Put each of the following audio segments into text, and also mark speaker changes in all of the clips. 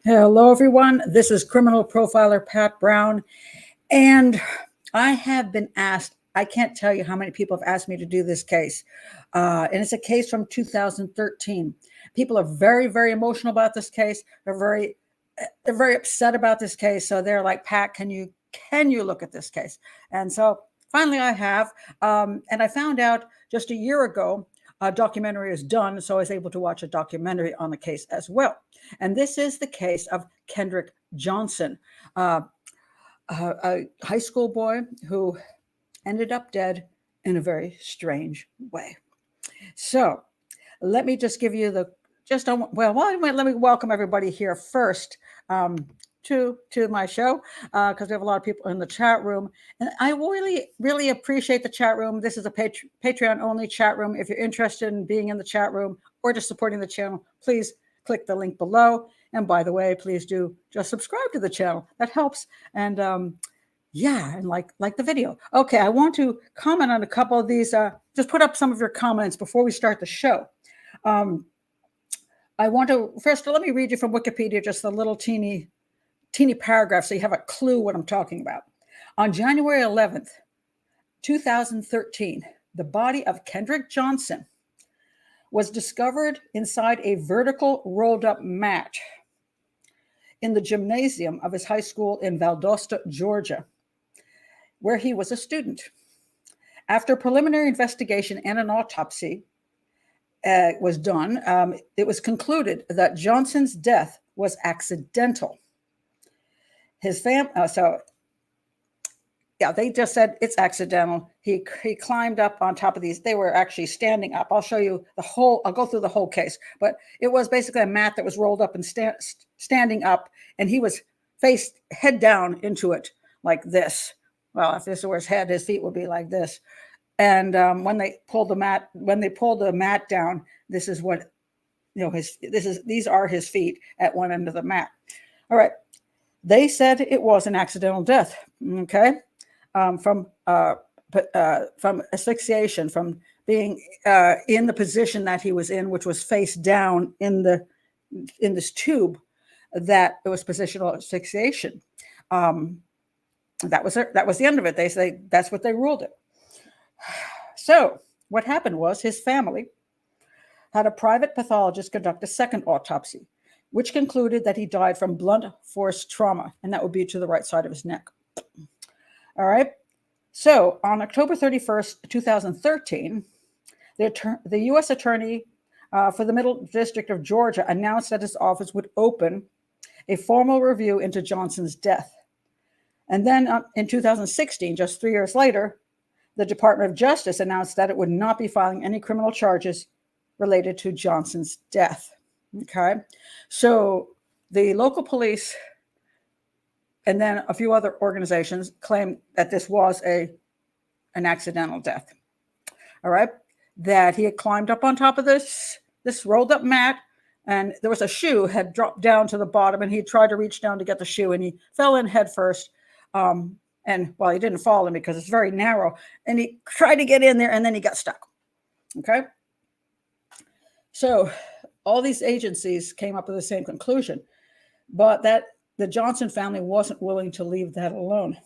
Speaker 1: Hello, everyone. This is criminal profiler Pat Brown, and I have been asked, I can't tell you how many people have asked me to do this case, and it's a case from 2013. People are very, very emotional about this case. They're very upset about this case. So they're like, Pat, can you look at this case? And so finally I have, and I found out just a year ago, a documentary is done, so I was able to watch a documentary on the case as well. And this is the case of Kendrick Johnson, a high school boy who ended up dead in a very strange way. So let me just give you let me welcome everybody here first to my show because we have a lot of people in the chat room, and I really appreciate the chat room. This is a Patreon only chat room. If you're interested in being in the chat room or just supporting the channel, please click the link below. And by the way, please do just subscribe to the channel. That helps. And and like the video. Okay, I want to comment on a couple of these. Just put up some of your comments before we start the show. I want to first let me read you from Wikipedia just a little teeny paragraph so you have a clue what I'm talking about. On January 11th, 2013, the body of Kendrick Johnson was discovered inside a vertical rolled up mat in the gymnasium of his high school in Valdosta, Georgia, where he was a student. After preliminary investigation and an autopsy was done, it was concluded that Johnson's death was accidental. His family, they just said it's accidental. He climbed up on top of these. They were actually standing up. I'll show you I'll go through the whole case, but it was basically a mat that was rolled up and standing up, and he was head down into it like this. Well, if this were his head, his feet would be like this. And when they pulled the mat down, this is what, these are his feet at one end of the mat. All right. They said it was an accidental death. Okay. From asphyxiation, from being in the position that he was in, which was face down in this tube, that it was positional asphyxiation. That was the end of it. They say that's what they ruled it. So what happened was his family had a private pathologist conduct a second autopsy, which concluded that he died from blunt force trauma, and that would be to the right side of his neck. All right. So on October 31st, 2013, the U.S. Attorney for the Middle District of Georgia announced that his office would open a formal review into Johnson's death. And then in 2016, just 3 years later, the Department of Justice announced that it would not be filing any criminal charges related to Johnson's death. Okay. So the local police and then a few other organizations claimed that this was an accidental death. All right. That he had climbed up on top of this rolled up mat, and there was a shoe had dropped down to the bottom, and he tried to reach down to get the shoe, and he fell in head first. And well, he didn't fall in because it's very narrow, and he tried to get in there, and then he got stuck. Okay. So all these agencies came up with the same conclusion, but that the Johnson family wasn't willing to leave that alone.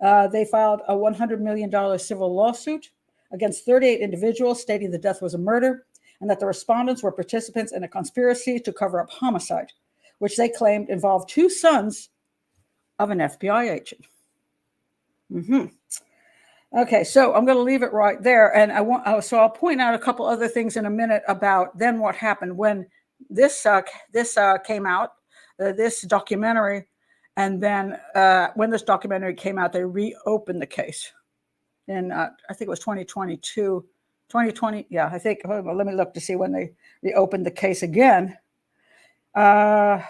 Speaker 1: They filed a $100 million civil lawsuit against 38 individuals, stating the death was a murder and that the respondents were participants in a conspiracy to cover up homicide, which they claimed involved two sons of an FBI agent. Okay, so I'm going to leave it right there, and I'll point out a couple other things in a minute about then what happened when this came out, this documentary, and then when this documentary came out, they reopened the case in I think it was 2022, 2020. Yeah, I think. Well, let me look to see when they reopened the case again. No,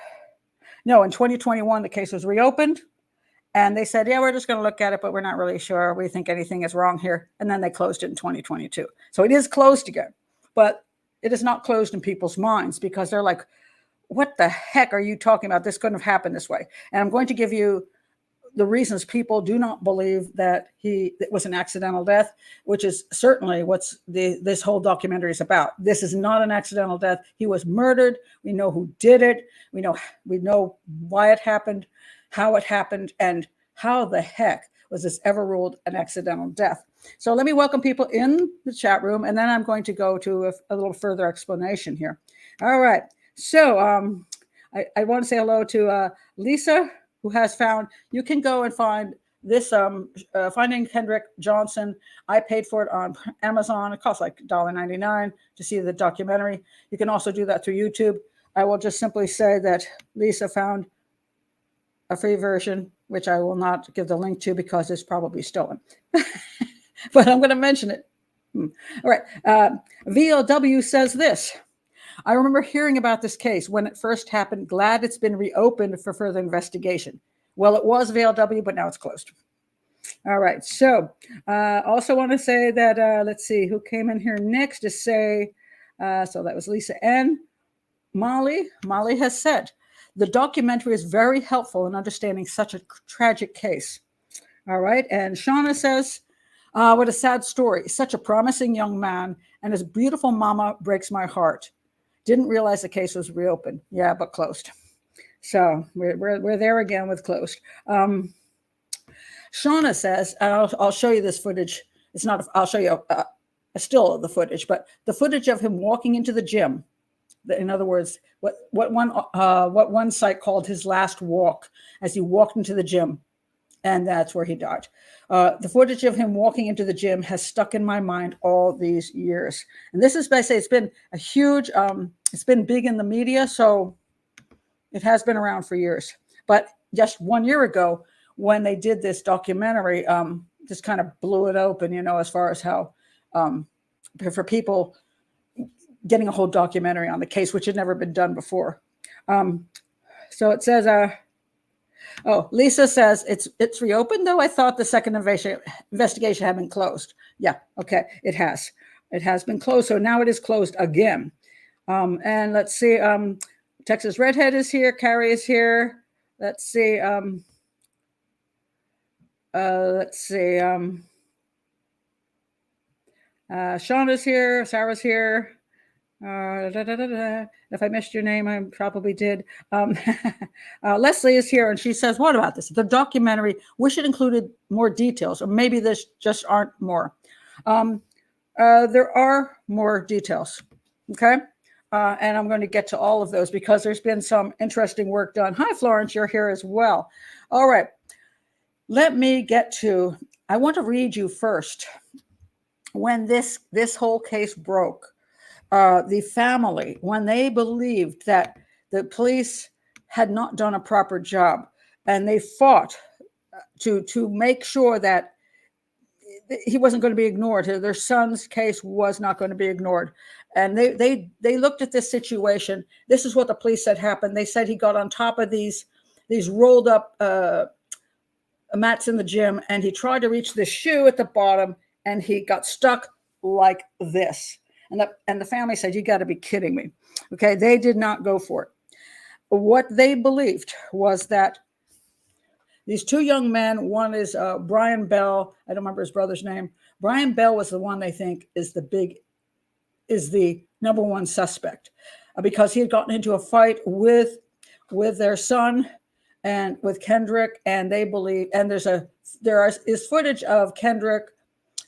Speaker 1: in 2021 the case was reopened. And they said, yeah, we're just going to look at it, but we're not really sure. We think anything is wrong here. And then they closed it in 2022. So it is closed again. But it is not closed in people's minds because they're like, what the heck are you talking about? This couldn't have happened this way. And I'm going to give you the reasons people do not believe that it was an accidental death, which is certainly what's this whole documentary is about. This is not an accidental death. He was murdered. We know who did it. We know why it happened, how it happened, and how the heck was this ever ruled an accidental death. So let me welcome people in the chat room, and then I'm going to go to a little further explanation here. All right. So I want to say hello to Lisa, who has found, you can go and find this, Finding Kendrick Johnson. I paid for it on Amazon. It costs like $1.99 to see the documentary. You can also do that through YouTube. I will just simply say that Lisa found a free version, which I will not give the link to because it's probably stolen. But I'm going to mention it. All right. VLW says this. I remember hearing about this case when it first happened. Glad it's been reopened for further investigation. Well, it was VLW, but now it's closed. All right. So also want to say that, let's see, who came in here next to say, so that was Lisa N. Molly has said, the documentary is very helpful in understanding such a tragic case. All right. And Shauna says, what a sad story. Such a promising young man, and his beautiful mama breaks my heart. Didn't realize the case was reopened. Yeah, but closed. So we're there again with closed. Shauna says, I'll show you this footage. It's not, I'll show you a still of the footage, but the footage of him walking into the gym. In other words, what one site called his last walk, as he walked into the gym, and that's where he died. The footage of him walking into the gym has stuck in my mind all these years. And this is, I say, it's been a huge, it's been big in the media, so it has been around for years. But just 1 year ago, when they did this documentary, just kind of blew it open, as far as how, for people getting a whole documentary on the case, which had never been done before. So it says, Lisa says it's reopened, though. I thought the second investigation had been closed. Yeah, okay, it has. It has been closed, so now it is closed again. And let's see, Texas Redhead is here, Carrie is here. Let's see, Shauna's here, Sarah's here. If I missed your name, I probably did. Leslie is here, and she says, what about this? The documentary, wish it included more details, or maybe this just aren't more. There are more details, okay? And I'm going to get to all of those because there's been some interesting work done. Hi, Florence, you're here as well. All right, let me get to, I want to read you first. When this whole case broke, the family, when they believed that the police had not done a proper job, and they fought to make sure that he wasn't going to be ignored. Their son's case was not going to be ignored. And they looked at this situation. This is what the police said happened. They said he got on top of these rolled up mats in the gym, and he tried to reach the shoe at the bottom, and he got stuck like this. And the family said, you got to be kidding me. Okay, they did not go for it. What they believed was that these two young men, one is Brian Bell. I don't remember his brother's name. Brian Bell was the one they think is the number one suspect because he had gotten into a fight with their son and with Kendrick, and they believe, and there is footage of Kendrick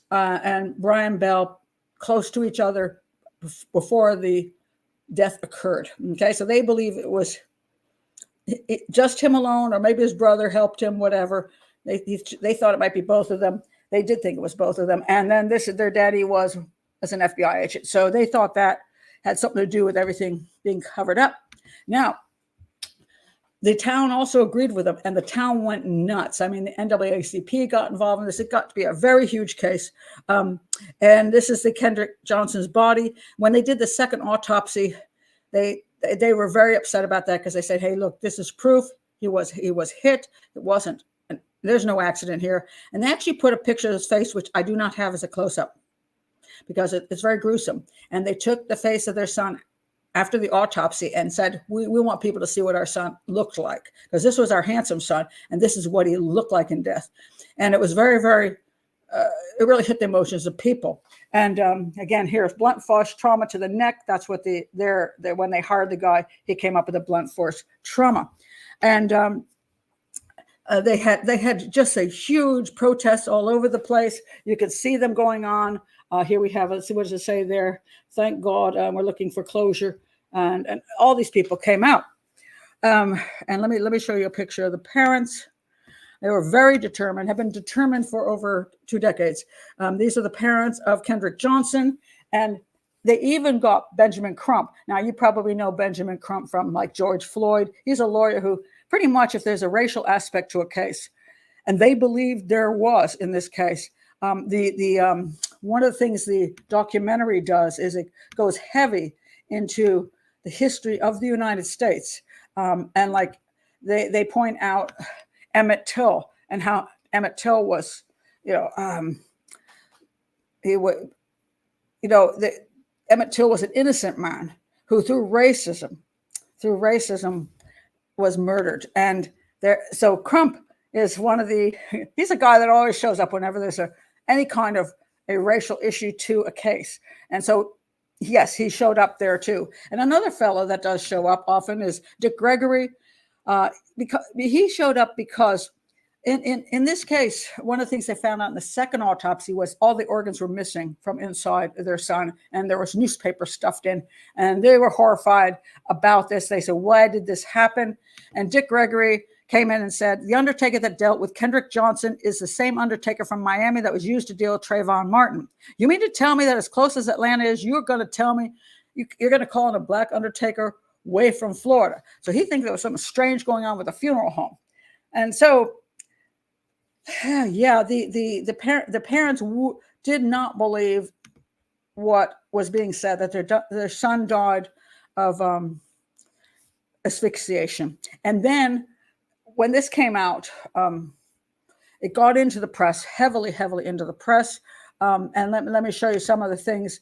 Speaker 1: and Brian Bell close to each other before the death occurred. Okay, so they believe it was just him alone, or maybe his brother helped him, whatever. They thought it might be both of them. They did think it was both of them. And then their daddy was as an FBI agent. So they thought that had something to do with everything being covered up. Now, the town also agreed with them, and the town went nuts. I mean, the NAACP got involved in this. It got to be a very huge case. And this is the Kendrick Johnson's body. When they did the second autopsy, they were very upset about that because they said, hey, look, this is proof. He was hit. It wasn't. And there's no accident here. And they actually put a picture of his face, which I do not have as a close-up because it's very gruesome. And they took the face of their son after the autopsy and said, we want people to see what our son looked like, because this was our handsome son, and this is what he looked like in death. And it was very, very, it really hit the emotions of people. And again, here's blunt force trauma to the neck. That's what when they hired the guy, he came up with a blunt force trauma. And they had just a huge protest all over the place. You could see them going on. Here we have, let's see, what does it say there? Thank God, we're looking for closure. And all these people came out. And let me show you a picture of the parents. They were very determined, have been determined for over 2 decades. These are the parents of Kendrick Johnson, and they even got Benjamin Crump. Now, you probably know Benjamin Crump from like George Floyd. He's a lawyer who pretty much, if there's a racial aspect to a case, and they believed there was in this case, one of the things the documentary does is it goes heavy into the history of the United States. And like they point out Emmett Till and how Emmett Till was, Emmett Till was an innocent man who through racism was murdered. And so Crump is he's a guy that always shows up whenever there's any kind of a racial issue to a case. And so, yes, he showed up there too. And another fellow that does show up often is Dick Gregory. Because he showed up because in this case, one of the things they found out in the second autopsy was all the organs were missing from inside their son, and there was newspaper stuffed in, and they were horrified about this. They said, why did this happen? And Dick Gregory came in and said, the undertaker that dealt with Kendrick Johnson is the same undertaker from Miami that was used to deal with Trayvon Martin. You mean to tell me that as close as Atlanta is, you're going to tell me you're going to call in a black undertaker way from Florida? So he thinks there was something strange going on with the funeral home. And so, yeah, the parents did not believe what was being said, that their son died of asphyxiation. And then when this came out, it got into the press, heavily into the press. And let me show you some of the things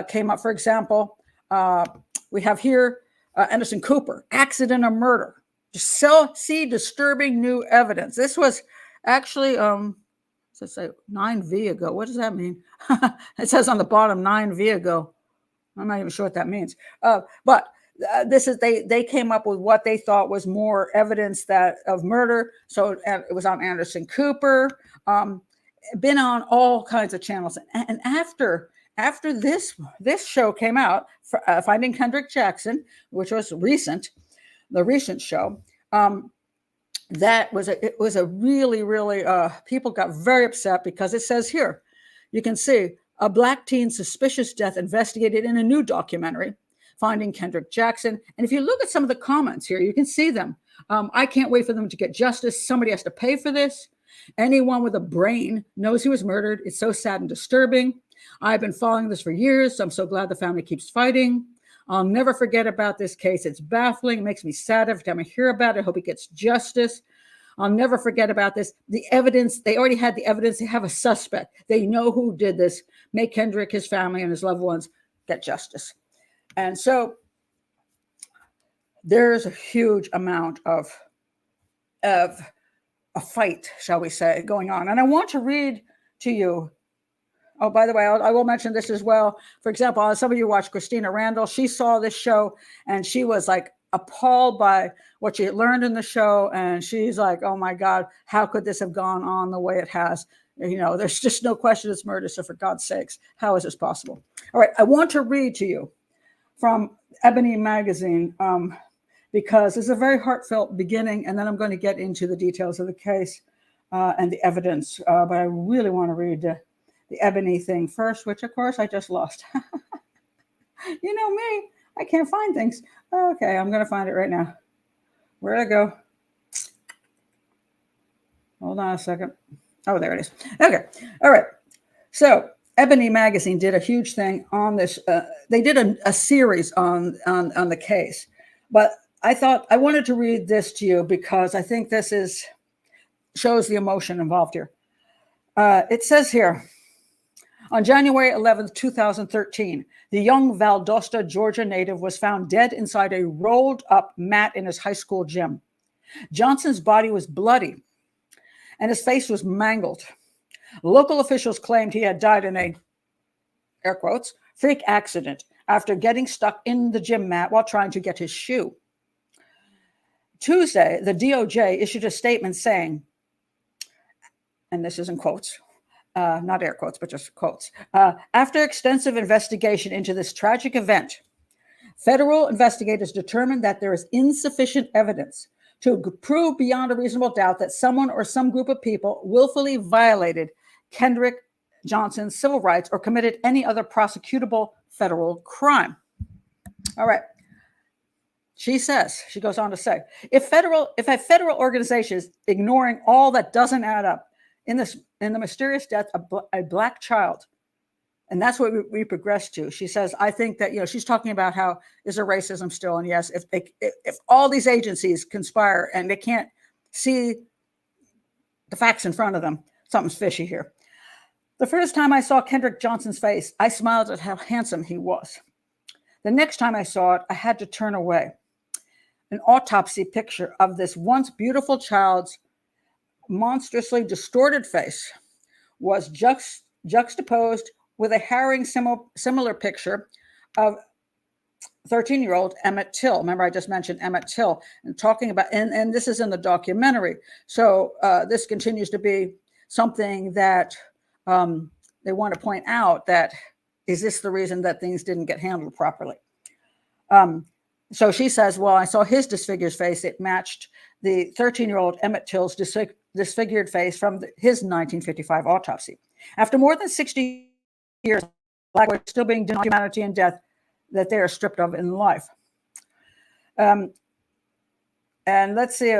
Speaker 1: came up. For example, we have here Anderson Cooper, accident or murder. See disturbing new evidence. This was actually, let's say 9V ago. What does that mean? It says on the bottom 9V ago. I'm not even sure what that means. But this is they came up with what they thought was more evidence of murder. So it was on Anderson Cooper, been on all kinds of channels. And after this show came out, Finding Kendrick Jackson, which was the recent show, it was a really people got very upset because it says here, you can see a black teen's suspicious death investigated in a new documentary, Finding Kendrick Jackson. And if you look at some of the comments here, you can see them. I can't wait for them to get justice. Somebody has to pay for this. Anyone with a brain knows he was murdered. It's so sad and disturbing. I've been following this for years, so I'm so glad the family keeps fighting. I'll never forget about this case. It's baffling. It makes me sad every time I hear about it. I hope he gets justice. I'll never forget about this. The evidence, they already had the evidence. They have a suspect. They know who did this. Make Kendrick, his family, and his loved ones get justice. And so there's a huge amount of a fight, shall we say, going on. And I want to read to you. Oh, by the way, I will mention this as well. For example, some of you watch Christina Randall. She saw this show and she was like appalled by what she had learned in the show. And she's like, oh my God, how could this have gone on the way it has? There's just no question it's murder. So for God's sakes, how is this possible? All right, I want to read to you from Ebony magazine, because it's a very heartfelt beginning, and then I'm going to get into the details of the case and the evidence. But I really want to read the Ebony thing first, which of course I just lost. You know me, I can't find things. Okay, I'm going to find it right now. Where'd it go? Hold on a second. Oh, there it is. Okay, all right. So Ebony magazine did a huge thing on this. They did a series on the case, but I thought I wanted to read this to you because I think this shows the emotion involved here. It says here, On January 11th, 2013, the young Valdosta, Georgia native was found dead inside a rolled-up mat in his high school gym. Johnson's body was bloody, and his face was mangled. Local officials claimed he had died in a, air quotes, freak accident after getting stuck in the gym mat while trying to get his shoe. Tuesday, the DOJ issued a statement saying, and this is in quotes, not air quotes, but just quotes, after extensive investigation into this tragic event, federal investigators determined that there is insufficient evidence to prove beyond a reasonable doubt that someone or some group of people willfully violated Kendrick Johnson's civil rights or committed any other prosecutable federal crime. All right. She goes on to say, if a federal organization is ignoring all that doesn't add up in the mysterious death of a Black child, and that's what we progress to. She says, I think that, she's talking about how is there racism still? And yes, if all these agencies conspire and they can't see the facts in front of them, something's fishy here. The first time I saw Kendrick Johnson's face, I smiled at how handsome he was. The next time I saw it, I had to turn away. An autopsy picture of this once beautiful child's monstrously distorted face was juxtaposed with a harrowing similar picture of 13-year-old Emmett Till. Remember, I just mentioned Emmett Till and talking about, and this is in the documentary. So this continues to be something that they want to point out, that is this the reason that things didn't get handled properly? So she says, well, I saw his disfigured face. It matched the 13-year-old Emmett Till's disfigured face from his 1955 autopsy. After more than 60 years, Black are still being denied humanity and death that they are stripped of in life. And let's see,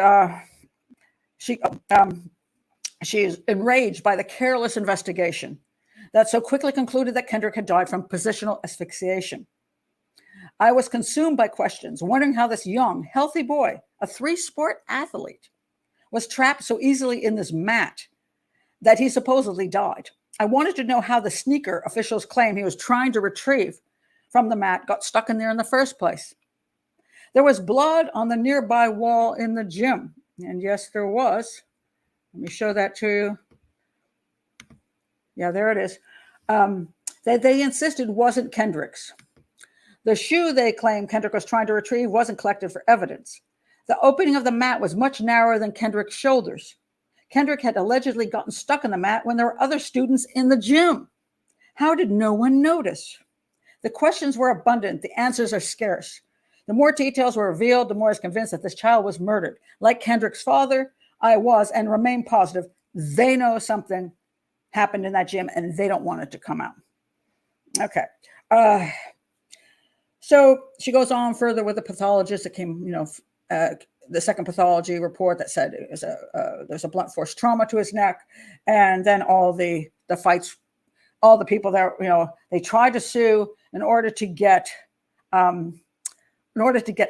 Speaker 1: she is enraged by the careless investigation that so quickly concluded that Kendrick had died from positional asphyxiation. I was consumed by questions, wondering how this young, healthy boy, a 3-sport athlete, was trapped so easily in this mat that he supposedly died. I wanted to know how the sneaker officials claim he was trying to retrieve from the mat got stuck in there in the first place. There was blood on the nearby wall in the gym. And yes, there was. Let me show that to you. Yeah, there it is. That they insisted wasn't Kendrick's. The shoe they claimed Kendrick was trying to retrieve wasn't collected for evidence. The opening of the mat was much narrower than Kendrick's shoulders. Kendrick had allegedly gotten stuck in the mat when there were other students in the gym. How did no one notice? The questions were abundant. The answers are scarce. The more details were revealed, the more I was convinced that this child was murdered. Like Kendrick's father, I was and remain positive they know something happened in that gym and they don't want it to come out. Okay. So she goes on further with the pathologist that came, the second pathology report that said it was there's a blunt force trauma to his neck, and then all the fights, all the people that they tried to sue in order to get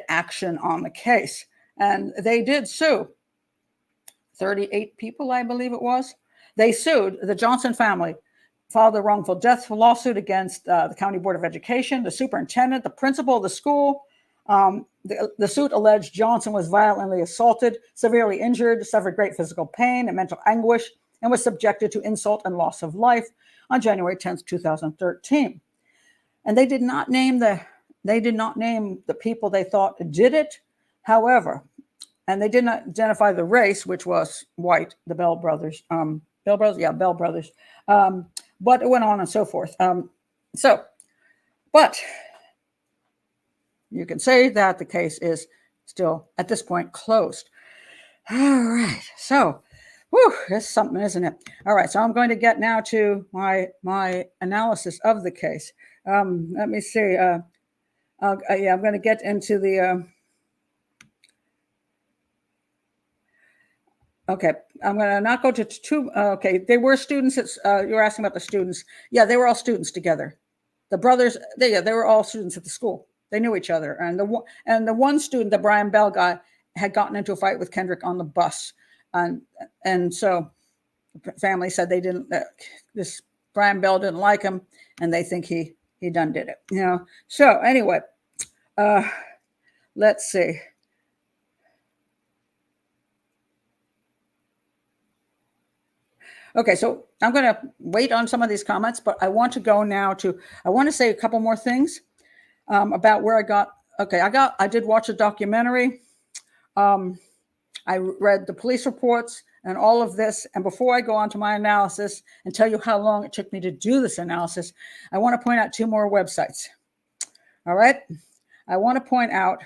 Speaker 1: action on the case, and they did sue 38 people, I believe it was. They sued the Johnson family, filed a wrongful death lawsuit against the County Board of Education, the superintendent, the principal of the school. The suit alleged Johnson was violently assaulted, severely injured, suffered great physical pain and mental anguish, and was subjected to insult and loss of life on January 10th, 2013. And they did not name the people they thought did it. However, and they did not identify the race, which was white, the Bell brothers. Bell brothers. But it went on and so forth. But you can say that the case is still, at this point, closed. All right. So, that's something, isn't it? All right. So I'm going to get now to my analysis of the case. Let me see. I'm going to get into the... Okay, I'm going to not go to two. Okay, they were students. You were asking about the students. Yeah, they were all students together. The brothers, they were all students at the school. They knew each other. And the one student, the Brian Bell guy, had gotten into a fight with Kendrick on the bus. And so the family said they didn't, this Brian Bell didn't like him, and they think he done did it. So anyway, let's see. Okay, so I'm going to wait on some of these comments, but I want to go now to, I want to say a couple more things about where I got. Okay, I did watch a documentary. I read the police reports and all of this. And before I go on to my analysis and tell you how long it took me to do this analysis, I want to point out two more websites. All right. I want to point out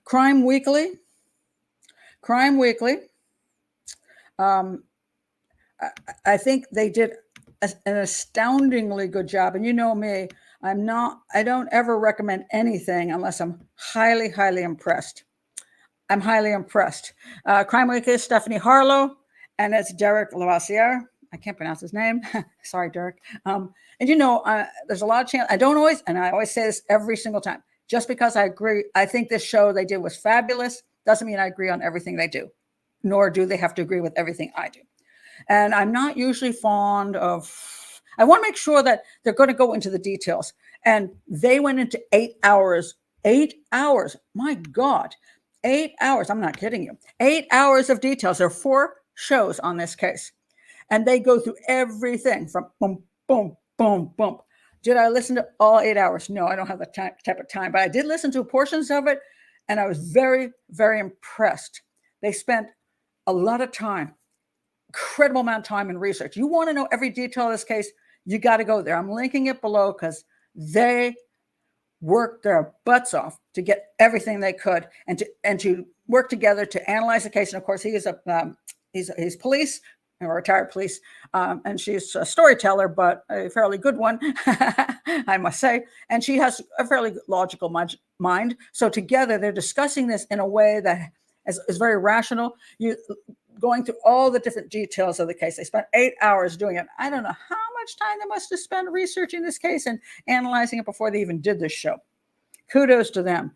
Speaker 1: Crime Weekly. Crime Weekly. I think they did an astoundingly good job. And you know me, I don't ever recommend anything unless I'm highly, highly impressed. I'm highly impressed. Crime Weekly is Stephanie Harlow, and it's Derek Lavoisier. I can't pronounce his name. Sorry, Derek. And there's a lot of chance. I always say this every single time. Just because I agree, I think this show they did was fabulous, doesn't mean I agree on everything they do, nor do they have to agree with everything I do. And I'm not usually fond of, I want to make sure that they're going to go into the details. And they went into 8 hours. 8 hours. My God. 8 hours. I'm not kidding you. 8 hours of details. There are 4 shows on this case. And they go through everything from boom, boom, boom, boom. Did I listen to all 8 hours? No, I don't have the type of time. But I did listen to portions of it. And I was very, very impressed. They spent a lot of time. Incredible amount of time in research. You want to know every detail of this case, you got to go there. I'm linking it below because they worked their butts off to get everything they could and to work together to analyze the case. And of course, he's police, or retired police, and she's a storyteller, but a fairly good one, I must say. And she has a fairly logical mind. So together, they're discussing this in a way that is very rational. Going through all the different details of the case. They spent 8 hours doing it. I don't know how much time they must have spent researching this case and analyzing it before they even did this show. Kudos to them.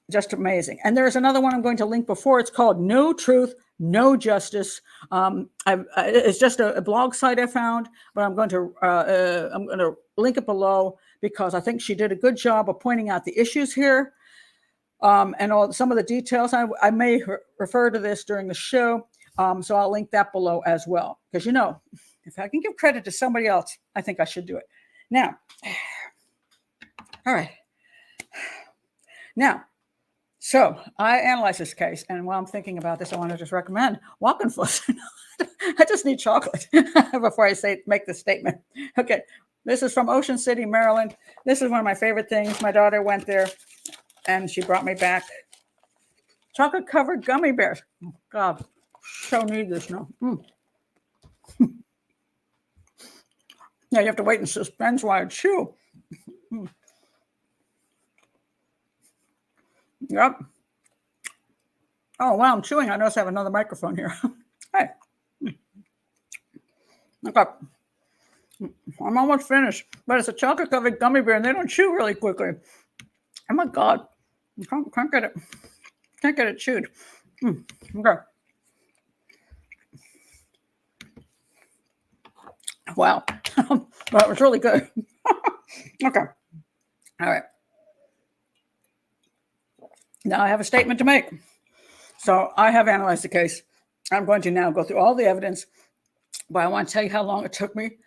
Speaker 1: Just amazing. And there's another one I'm going to link before. It's called No Truth, No Justice. It's just a blog site I found, but I'm going to link it below because I think she did a good job of pointing out the issues here. And some of the details, I may refer to this during the show, so I'll link that below as well. Because, if I can give credit to somebody else, I think I should do it. Now, all right. Now, so I analyzed this case, and while I'm thinking about this, I want to just recommend Walkenfuss. I just need chocolate before I make this statement. Okay, this is from Ocean City, Maryland. This is one of my favorite things. My daughter went there. And she brought me back chocolate-covered gummy bears. Oh, God, so need this now. Now you have to wait in suspense while I chew. Yep. Oh, while I'm chewing, I notice I have another microphone here. Hey. Okay. I'm almost finished, but it's a chocolate-covered gummy bear, and they don't chew really quickly. Oh, my God. Can't get it chewed. Okay. Wow. Well, it was really good. Okay. All right. Now I have a statement to make. So I have analyzed the case. I'm going to now go through all the evidence, but I want to tell you how long it took me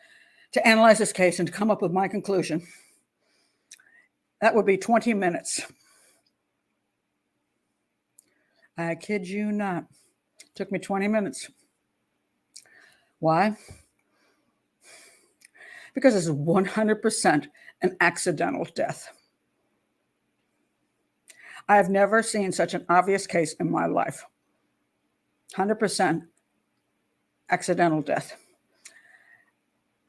Speaker 1: to analyze this case and to come up with my conclusion. That would be 20 minutes. I kid you not. It took me 20 minutes. Why? Because it's 100% an accidental death. I have never seen such an obvious case in my life. 100% accidental death.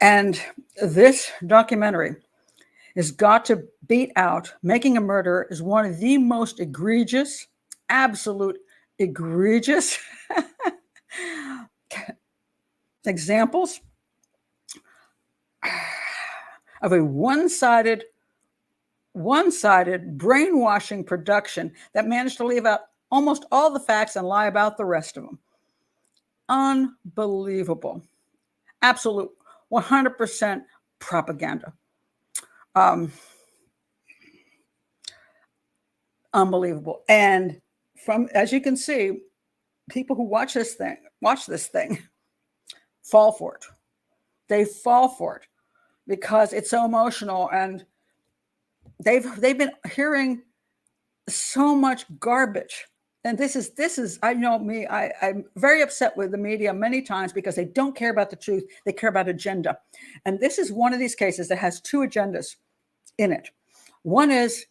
Speaker 1: And this documentary has got to beat out Making a Murderer is one of the most egregious, absolute egregious examples of a one-sided brainwashing production that managed to leave out almost all the facts and lie about the rest of them. Unbelievable. Absolute 100% propaganda. Unbelievable. And as you can see, people who watch this thing fall for it. They fall for it because it's so emotional, and they've been hearing so much garbage. And this is I know me, I'm very upset with the media many times because they don't care about the truth. They care about agenda. And this is one of these cases that has two agendas in it. One is,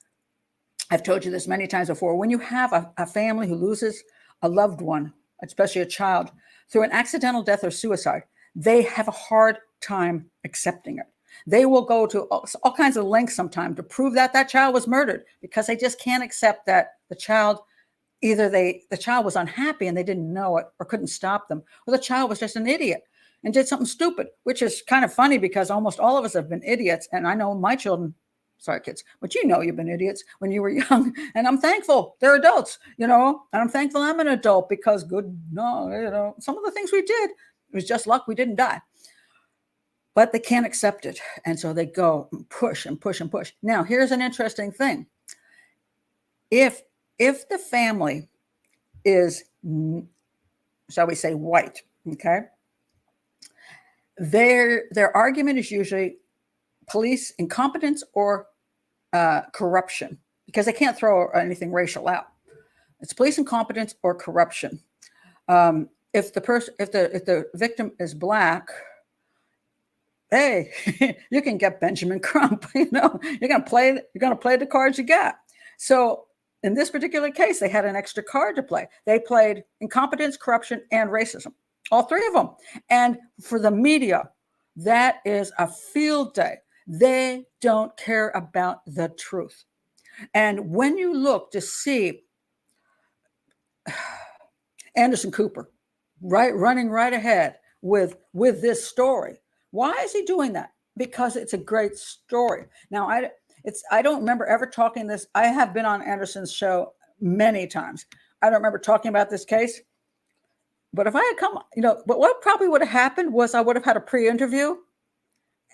Speaker 1: I've told you this many times before, when you have a family who loses a loved one, especially a child, through an accidental death or suicide, they have a hard time accepting it. They will go to all kinds of lengths sometimes to prove that that child was murdered, because they just can't accept that the child, either the child was unhappy and they didn't know it or couldn't stop them, or the child was just an idiot and did something stupid, which is kind of funny because almost all of us have been idiots. And I know my children, sorry kids, but you've been idiots when you were young, and I'm thankful they're adults, and I'm thankful I'm an adult, because some of the things we did, it was just luck we didn't die. But they can't accept it. And so they go and push and push and push. Now, here's an interesting thing. If the family is, shall we say, white, okay, their argument is usually police incompetence or corruption, because they can't throw anything racial out. It's police incompetence or corruption. If the victim is Black, hey, you can get Benjamin Crump. You're gonna play the cards you got. So in this particular case, they had an extra card to play. They played incompetence, corruption, and racism, all three of them. And for the media, that is a field day. They don't care about the truth. And when you look to see Anderson Cooper running right ahead with this story, why is he doing that? Because it's a great story. Now, I don't remember ever talking this. I have been on Anderson's show many times. I don't remember talking about this case. But if I had come, but what probably would have happened was I would have had a pre-interview.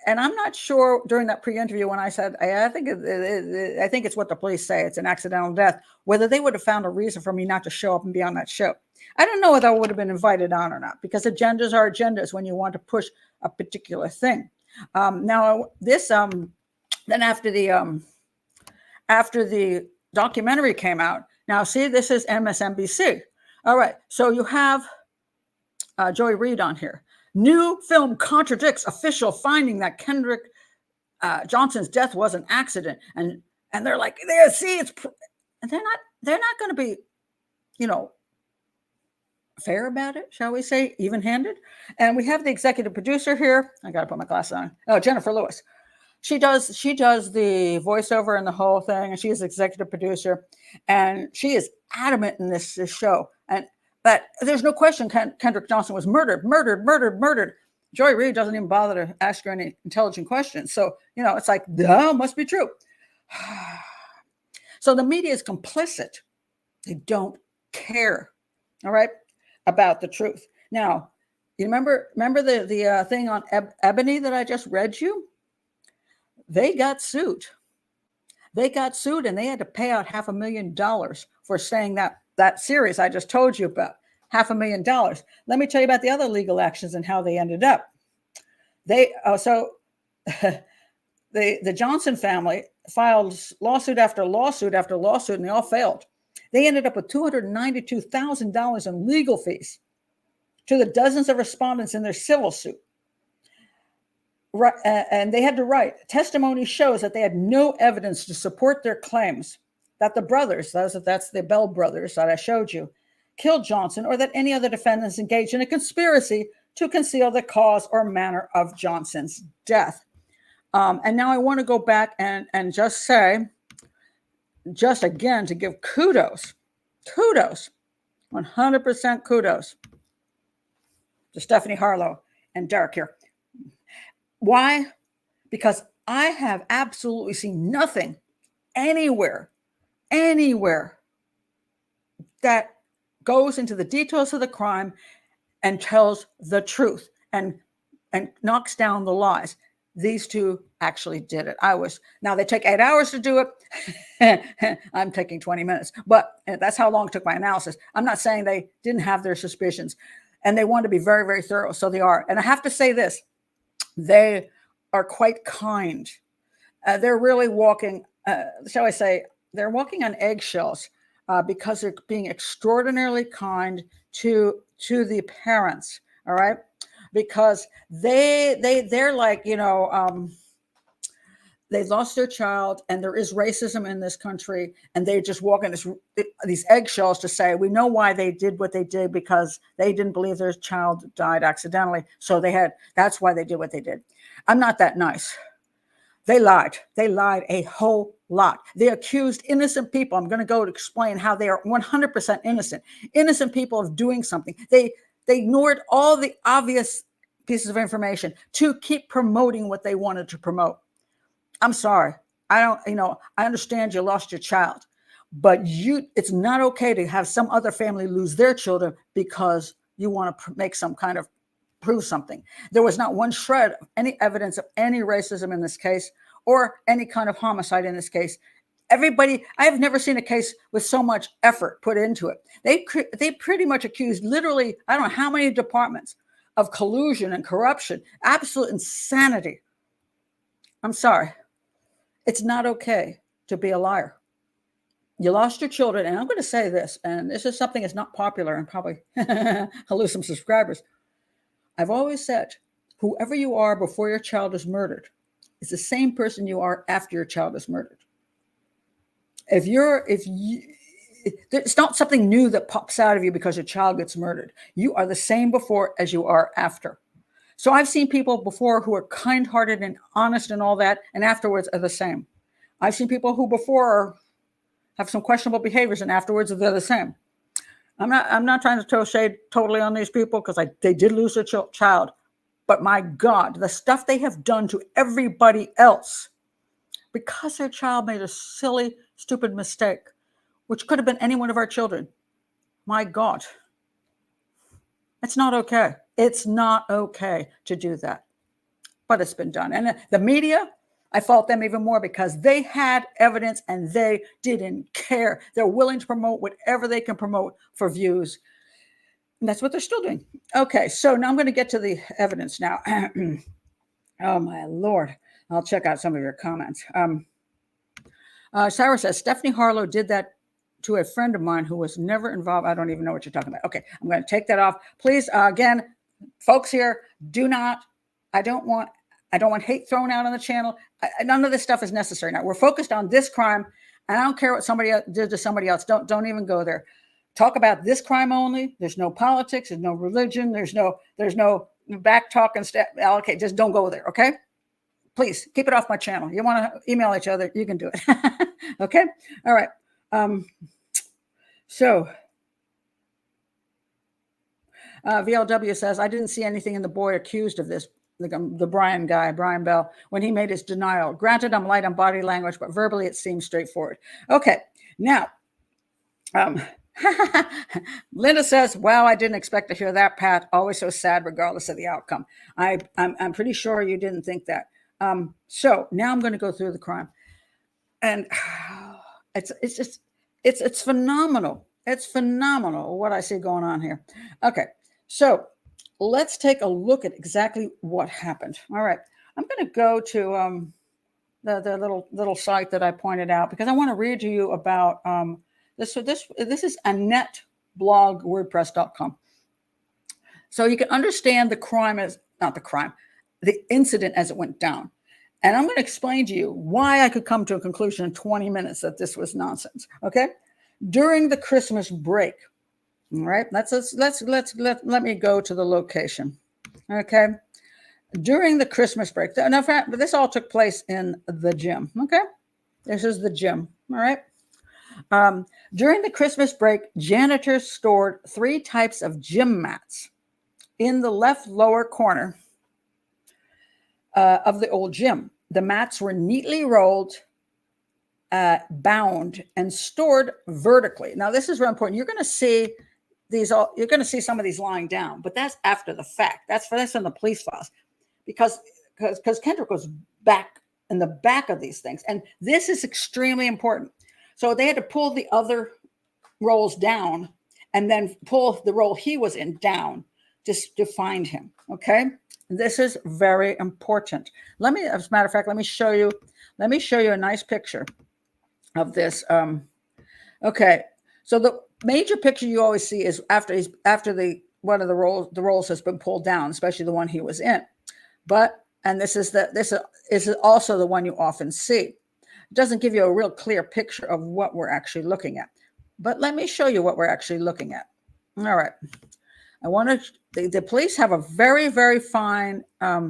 Speaker 1: And I'm not sure during that pre-interview when I said, I think it's what the police say, it's an accidental death, whether they would have found a reason for me not to show up and be on that show. I don't know whether I would have been invited on or not, because agendas are agendas when you want to push a particular thing. Now, this then after the documentary came out, now see, this is MSNBC. All right, so you have Joy Reid on here. New film contradicts official finding that Kendrick Johnson's death was an accident, and they're like, and they're not going to be, fair about it, shall we say, even-handed. And we have the executive producer here. I got to put my glasses on. Oh, Jennifer Lewis. She does the voiceover and the whole thing, and she is executive producer, and she is adamant in this show. But there's no question Kendrick Johnson was murdered. Joy Reid doesn't even bother to ask her any intelligent questions. So, it's like, duh, must be true. So the media is complicit. They don't care, all right, about the truth. Now, you remember the thing on Ebony that I just read you? They got sued. And they had to pay out $500,000 for saying that series I just told you about. $500,000. Let me tell you about the other legal actions and how they ended up. The Johnson family filed lawsuit after lawsuit after lawsuit, and they all failed. They ended up with $292,000 in legal fees to the dozens of respondents in their civil suit. And they had to write, testimony shows that they had no evidence to support their claims that the brothers, that's the Bell brothers that I showed you, killed Johnson, or that any other defendants engaged in a conspiracy to conceal the cause or manner of Johnson's death. And now I want to go back and just say, just again, to give kudos, 100% kudos to Stephanie Harlow and Derek here. Why? Because I have absolutely seen nothing anywhere that goes into the details of the crime and tells the truth. And and knocks down the lies. These two actually did it. Now they take 8 hours to do it. I'm taking 20 minutes, but that's how long it took my analysis. I'm not saying they didn't have their suspicions, and they wanted to be very, very thorough. So they are. And I have to say this, they are quite kind. They're really walking, shall I say, they're walking on eggshells because they're being extraordinarily kind to the parents. All right. Because they're like, they lost their child, and there is racism in this country, and they just walk in these eggshells to say, we know why they did what they did, because they didn't believe their child died accidentally. So that's why they did what they did. I'm not that nice. They lied. They lied a whole lot. They accused innocent people. I'm going to go to explain how they are 100% innocent people of doing something. They ignored all the obvious pieces of information to keep promoting what they wanted to promote. I'm sorry. I understand you lost your child, but it's not okay to have some other family lose their children because you want to make some kind of prove something. There was not one shred of any evidence of any racism in this case or any kind of homicide in this case. I have never seen a case with so much effort put into it. They pretty much accused literally, I don't know how many departments of collusion and corruption, absolute insanity. I'm sorry. It's not okay to be a liar. You lost your children. And I'm going to say this, and this is something that's not popular and probably I'll lose some subscribers. I've always said, whoever you are before your child is murdered is the same person you are after your child is murdered. It's not something new that pops out of you because your child gets murdered. You are the same before as you are after. So I've seen people before who are kind-hearted and honest and all that, and afterwards are the same. I've seen people who before have some questionable behaviors, and afterwards they're the same. I'm not trying to throw shade totally on these people because they did lose their child. But my God, the stuff they have done to everybody else because their child made a silly, stupid mistake, which could have been any one of our children. My God, it's not okay. It's not okay to do that. But it's been done. And the media, I fault them even more because they had evidence and they didn't care. They're willing to promote whatever they can promote for views. And that's what they're still doing. Okay, so now I'm going to get to the evidence now. Oh, my Lord. I'll check out some of your comments. Sarah says, Stephanie Harlow did that to a friend of mine who was never involved. I don't even know what you're talking about. Okay, I'm going to take that off. Please, again, folks here, I don't want hate thrown out on the channel. None of this stuff is necessary. Now, we're focused on this crime, and I don't care what somebody did to somebody else. Don't even go there. Talk about this crime only. There's no politics. There's no religion. There's no back talk and stuff. Okay, just don't go there, okay? Please, keep it off my channel. You want to email each other, you can do it. Okay? All right. So VLW says, I didn't see anything in the boy accused of this, the Brian guy, Brian Bell, when he made his denial. Granted, I'm light on body language, but verbally it seems straightforward. Okay, now, Linda says, wow, I didn't expect to hear that, Pat. Always so sad regardless of the outcome. I'm pretty sure you didn't think that. So now I'm going to go through the crime. And it's phenomenal. It's phenomenal what I see going on here. Okay, so let's take a look at exactly what happened. All right, I'm going to go to the little site that I pointed out because I want to read to you about this. So this is Annette blog WordPress.com. So you can understand the crime as not the crime, the incident as it went down. And I'm going to explain to you why I could come to a conclusion in 20 minutes that this was nonsense. Okay, during the Christmas break. All right, let me go to the location. Okay, during the Christmas break. Now, this all took place in the gym. Okay, this is the gym. All right. During the Christmas break, janitors stored 3 types of gym mats in the left lower corner of the old gym. The mats were neatly rolled, bound, and stored vertically. Now, this is very important. You're going to see these. You're going to see some of these lying down, but that's after the fact. That's in the police files. because Kendrick was back in the back of these things. And this is extremely important. So they had to pull the other rolls down and then pull the roll he was in down just to find him. Okay. This is very important. As a matter of fact, let me show you a nice picture of this. Okay. So the major picture you always see is after one of the rolls has been pulled down, especially the one he was in. And this is also the one you often see. It doesn't give you a real clear picture of what we're actually looking at. But let me show you what we're actually looking at. All right. The police have a very, very fine, let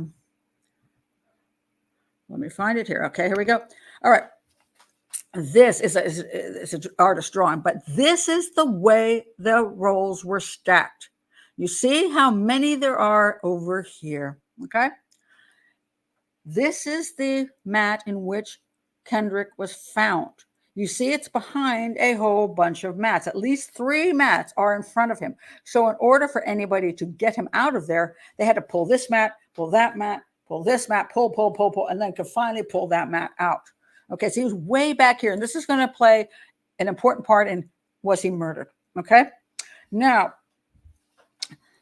Speaker 1: me find it here. Okay, here we go. All right. This is an artist drawing, but this is the way the rolls were stacked. You see how many there are over here, okay? This is the mat in which Kendrick was found. You see it's behind a whole bunch of mats. At least 3 mats are in front of him. So in order for anybody to get him out of there, they had to pull this mat, pull that mat, pull this mat, pull, and then could finally pull that mat out. Okay, so he was way back here. And this is going to play an important part in, was he murdered? Okay. Now,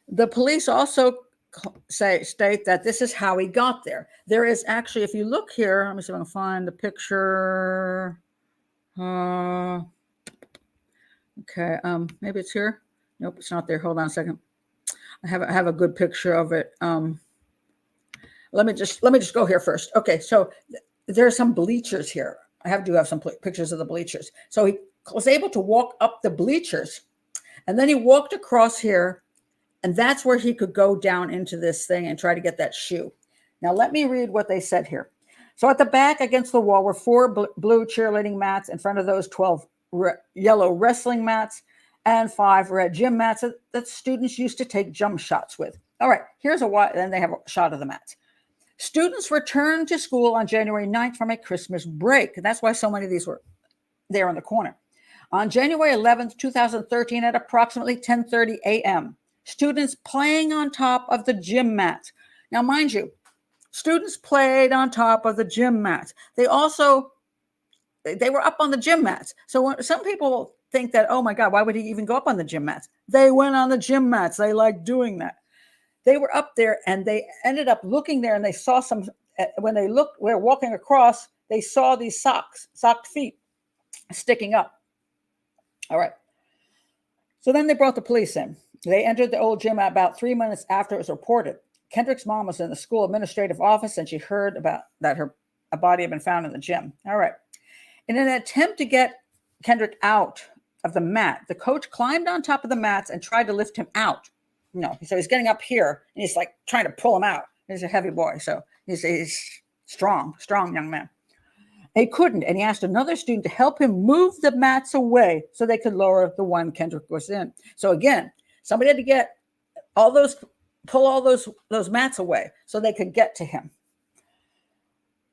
Speaker 1: the police also state that this is how he got there. There is actually, if you look here, let me see if I can find the picture. Okay, maybe it's here. Nope, it's not there. Hold on a second. I have a good picture of it. Let me just go here first. Okay, so there are some bleachers here. I do have some pictures of the bleachers. So he was able to walk up the bleachers, and then he walked across here, and that's where he could go down into this thing and try to get that shoe. Now, let me read what they said here. So at the back against the wall were 4 blue cheerleading mats. In front of those 12 yellow wrestling mats and 5 red gym mats that students used to take jump shots with. All right, here's then they have a shot of the mats. Students returned to school on January 9th from a Christmas break. And that's why so many of these were there in the corner. On January 11th, 2013, at approximately 10:30 a.m., students playing on top of the gym mats. Now, mind you, students played on top of the gym mats. They were up on the gym mats. So some people think that, oh my God, why would he even go up on the gym mats? They went on the gym mats. They like doing that. They were up there and they ended up looking there, and they saw some, when they were walking across, they saw these socked feet sticking up. All right. So then they brought the police in. They entered the old gym about 3 minutes after it was reported. Kendrick's mom was in the school administrative office, and she heard about that a body had been found in the gym. All right. In an attempt to get Kendrick out of the mat, the coach climbed on top of the mats and tried to lift him out. So he's getting up here, and he's like trying to pull him out. He's a heavy boy, so he's strong young man. He couldn't, and he asked another student to help him move the mats away so they could lower the one Kendrick was in. So again, somebody had to pull all those mats away so they could get to him.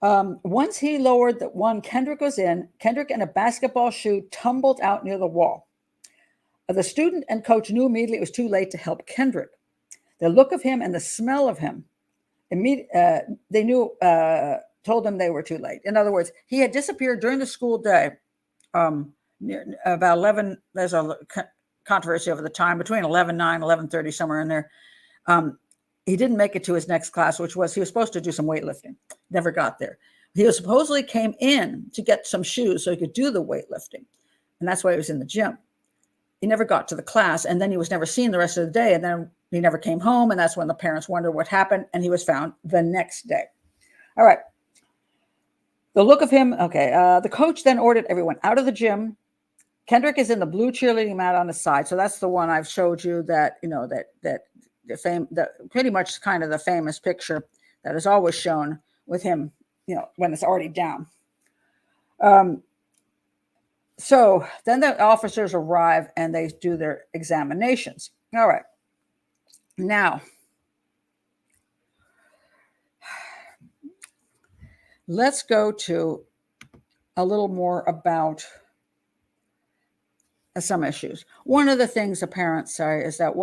Speaker 1: Once he lowered the one Kendrick was in, Kendrick in a basketball shoe tumbled out near the wall. The student and coach knew immediately it was too late to help Kendrick. The look of him and the smell of him, they knew, told them they were too late. In other words, he had disappeared during the school day, about 11, there's a controversy over the time, between 11:09, 11:30, somewhere in there. He didn't make it to his next class, which was, he was supposed to do some weightlifting. Never got there. He supposedly came in to get some shoes so he could do the weightlifting. And that's why he was in the gym. He never got to the class, and then he was never seen the rest of the day. And then he never came home. And that's when the parents wondered what happened. And he was found the next day. All right. The look of him. Okay. The coach then ordered everyone out of the gym. Kendrick is in the blue cheerleading mat on the side. So that's the one I've showed you that pretty much kind of the famous picture that is always shown with him, when it's already down. So then the officers arrive and they do their examinations. All right. Now, let's go to a little more about some issues. One of the things the parents say is that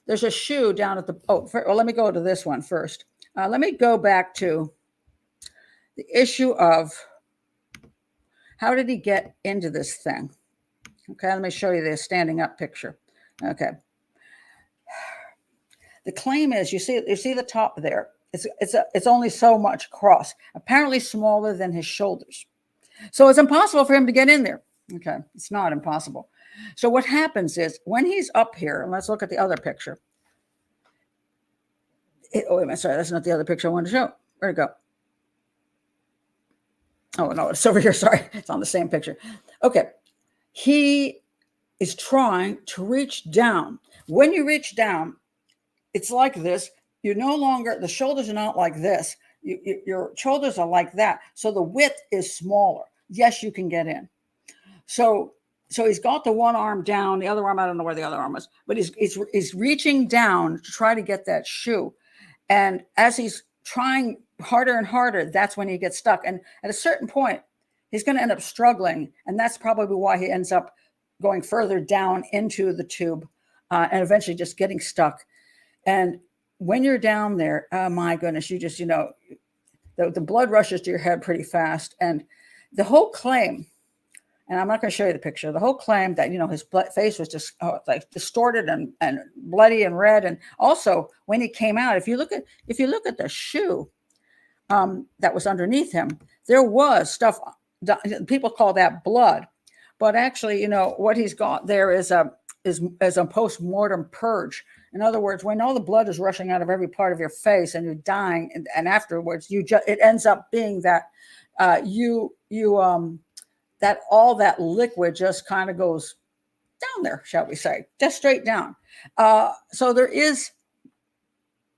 Speaker 1: there's a shoe down at let me go to this one first. Let me go back to the issue of how did he get into this thing? Okay, let me show you the standing up picture. Okay. The claim is, you see the top there. It's only so much across, apparently smaller than his shoulders. So it's impossible for him to get in there. Okay, it's not impossible. So what happens is when he's up here, and let's look at the other picture. Oh, wait a minute, sorry, that's not the other picture I wanted to show. Where'd it go? Oh, no, it's over here. Sorry, it's on the same picture. Okay, he is trying to reach down. When you reach down, it's like this. You're no longer, the shoulders are not like this. Your shoulders are like that. So the width is smaller. Yes, you can get in. So he's got the one arm down, the other arm, I don't know where the other arm is, but he's reaching down to try to get that shoe. And as he's trying harder and harder, that's when he gets stuck. And at a certain point, he's going to end up struggling. And that's probably why he ends up going further down into the tube and eventually just getting stuck. And when you're down there, oh my goodness, you just, the blood rushes to your head pretty fast. And the whole claim, and I'm not going to show you the picture, the whole claim that, his face was just like distorted and bloody and red. And also when he came out, if you look at the shoe that was underneath him, there was stuff, people call that blood. But actually, what he's got there is a post-mortem purge. In other words, when all the blood is rushing out of every part of your face and you're dying, and afterwards it ends up being that that all that liquid just kind of goes down there, shall we say, just straight down. So there is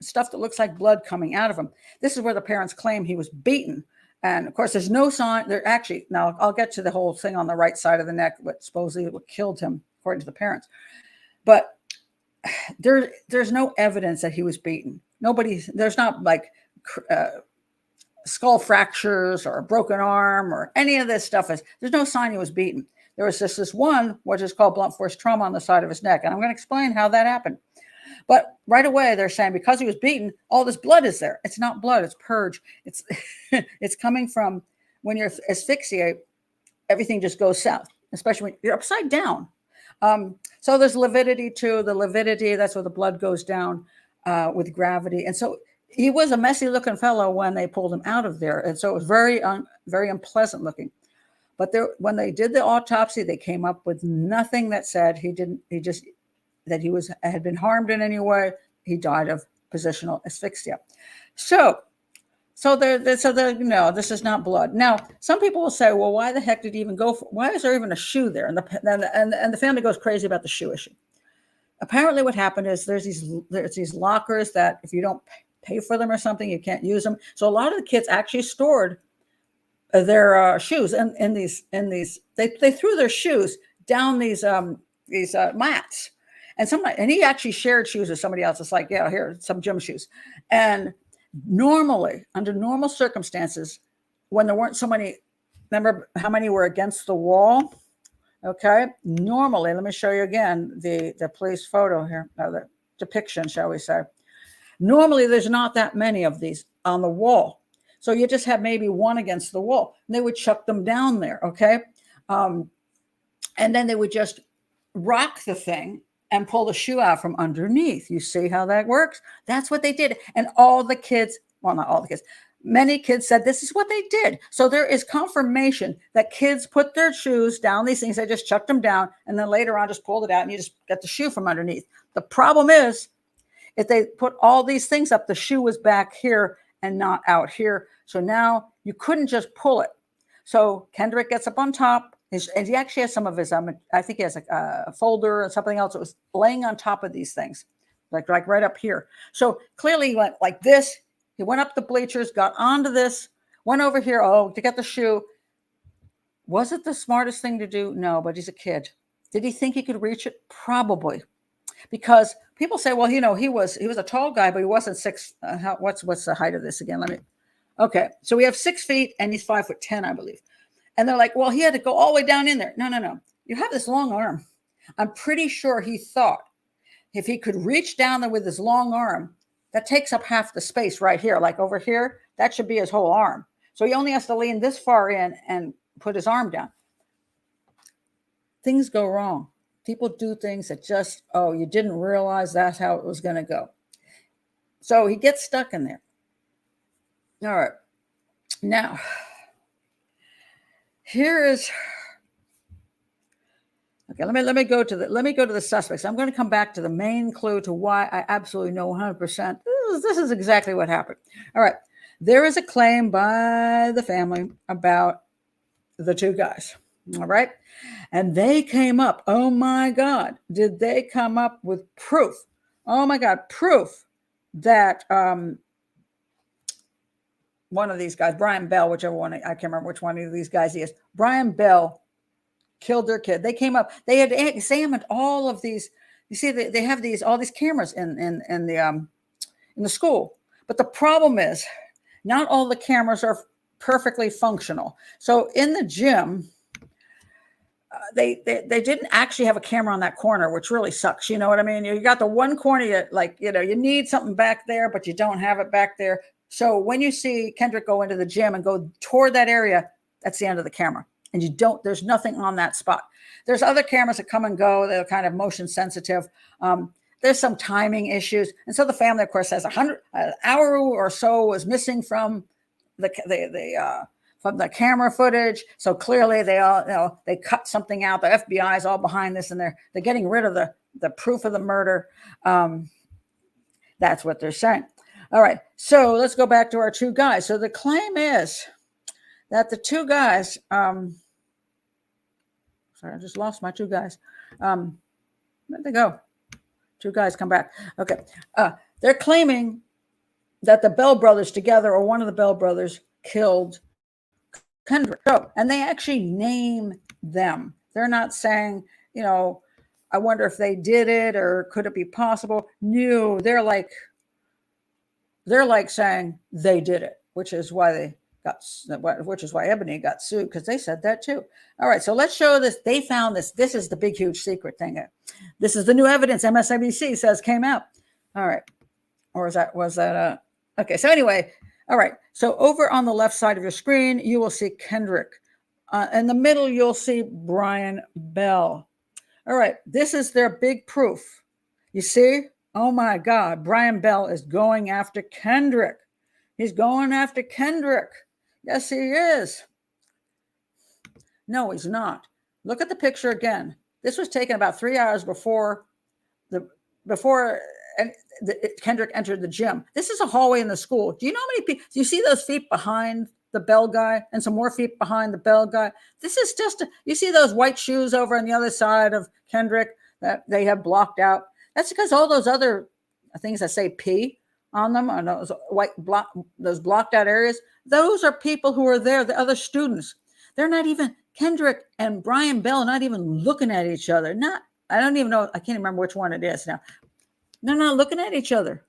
Speaker 1: stuff that looks like blood coming out of him. This is where the parents claim he was beaten. And of course, there's no sign. There actually, now I'll get to the whole thing on the right side of the neck, what supposedly what killed him, according to the parents. But there's no evidence that he was beaten. There's not like skull fractures or a broken arm or any of this stuff. There's no sign he was beaten. There was just this one, what is called blunt force trauma on the side of his neck. And I'm going to explain how that happened. But right away, they're saying because he was beaten, all this blood is there. It's not blood, it's purge. It's it's coming from when you're asphyxiate, everything just goes south, especially when you're upside down. So there's lividity too. The lividity, that's where the blood goes down with gravity. And so he was a messy looking fellow when they pulled him out of there. And so it was very unpleasant looking. But when they did the autopsy, they came up with nothing that said that he had been harmed in any way. He died of positional asphyxia. So this is not blood. Now, some people will say, well, why the heck did he even go for? Why is there even a shoe there? And the family goes crazy about the shoe issue. Apparently, what happened is there's these lockers that if you don't pay for them or something, you can't use them. So a lot of the kids actually stored their shoes in these. They threw their shoes down these mats. And he actually shared shoes with somebody else. It's like, yeah, here, some gym shoes. And normally, under normal circumstances, when there weren't so many, remember how many were against the wall? Okay. Normally, let me show you again the police photo here, the depiction, shall we say. Normally, there's not that many of these on the wall. So you just have maybe one against the wall. And they would chuck them down there, okay? And then they would just rock the thing and pull the shoe out from underneath. You see how that works? That's what they did. And all the kids, well, not all the kids, many kids said this is what they did. So there is confirmation that kids put their shoes down these things. They just chucked them down and then later on just pulled it out and you just get the shoe from underneath. The problem is if they put all these things up, the shoe was back here and not out here. So now you couldn't just pull it. So Kendrick gets up on top. And he actually has some of his, I think he has a folder and something else that was laying on top of these things, like right up here. So clearly he went like this. He went up the bleachers, got onto this, went over here, to get the shoe. Was it the smartest thing to do? No, but he's a kid. Did he think he could reach it? Probably. Because people say, well, he was a tall guy, but he wasn't six. What's the height of this again? Okay. So we have 6 feet and he's 5'10", I believe. And they're like, well, he had to go all the way down in there. No. You have this long arm. I'm pretty sure he thought if he could reach down there with his long arm, that takes up half the space right here. Like over here, that should be his whole arm. So he only has to lean this far in and put his arm down. Things go wrong. People do things that just, oh, you didn't realize that's how it was going to go. So he gets stuck in there. All right. Now, here is, okay, let me go to the suspects. I'm going to come back to the main clue to why I absolutely know 100%. This is exactly what happened. All right. There is a claim by the family about the two guys. All right. And they came up. Oh my God. Did they come up with proof? Oh my God. Proof that one of these guys, Brian Bell, whichever one, I can't remember which one of these guys he is. Brian Bell killed their kid. They came up. They had examined all of these. You see, they have all these cameras in the school. But the problem is, not all the cameras are perfectly functional. So in the gym, they didn't actually have a camera on that corner, which really sucks. You know what I mean? You got the one corner, you need something back there, but you don't have it back there. So when you see Kendrick go into the gym and go toward that area, that's the end of the camera. And there's nothing on that spot. There's other cameras that come and go. They're kind of motion sensitive. There's some timing issues. And so the family, of course, says an hour or so was missing from the camera footage. So clearly they cut something out. The FBI is all behind this, and they're getting rid of the proof of the murder. That's what they're saying. All right. So let's go back to our two guys. So the claim is that the two guys, sorry, I just lost my two guys. Where'd they go? Two guys come back. Okay. They're claiming that the Bell brothers together, or one of the Bell brothers, killed Kendrick. So, and they actually name them. They're not saying, I wonder if they did it or could it be possible? No, they're like saying they did it, which is why Ebony got sued, because they said that too. All right, so let's show this. They found this. This is the big, huge secret thing. This is the new evidence MSNBC says came out. All right, or was that okay? So anyway, all right. So over on the left side of your screen, you will see Kendrick. In the middle, you'll see Brian Bell. All right, this is their big proof. You see? Oh my God, Brian Bell is going after Kendrick. He's going after Kendrick. Yes, he is. No, he's not. Look at the picture again. This was taken about 3 hours before Kendrick entered the gym. This is a hallway in the school. Do you know how many people? Do you see those feet behind the Bell guy and some more feet behind the Bell guy? This is you see those white shoes over on the other side of Kendrick that they have blocked out? That's because all those other things that say P on them, on those those blocked out areas, those are people who are there, the other students. They're not even, Kendrick and Brian Bell are not even looking at each other. I don't even know, I can't remember which one it is now. They're not looking at each other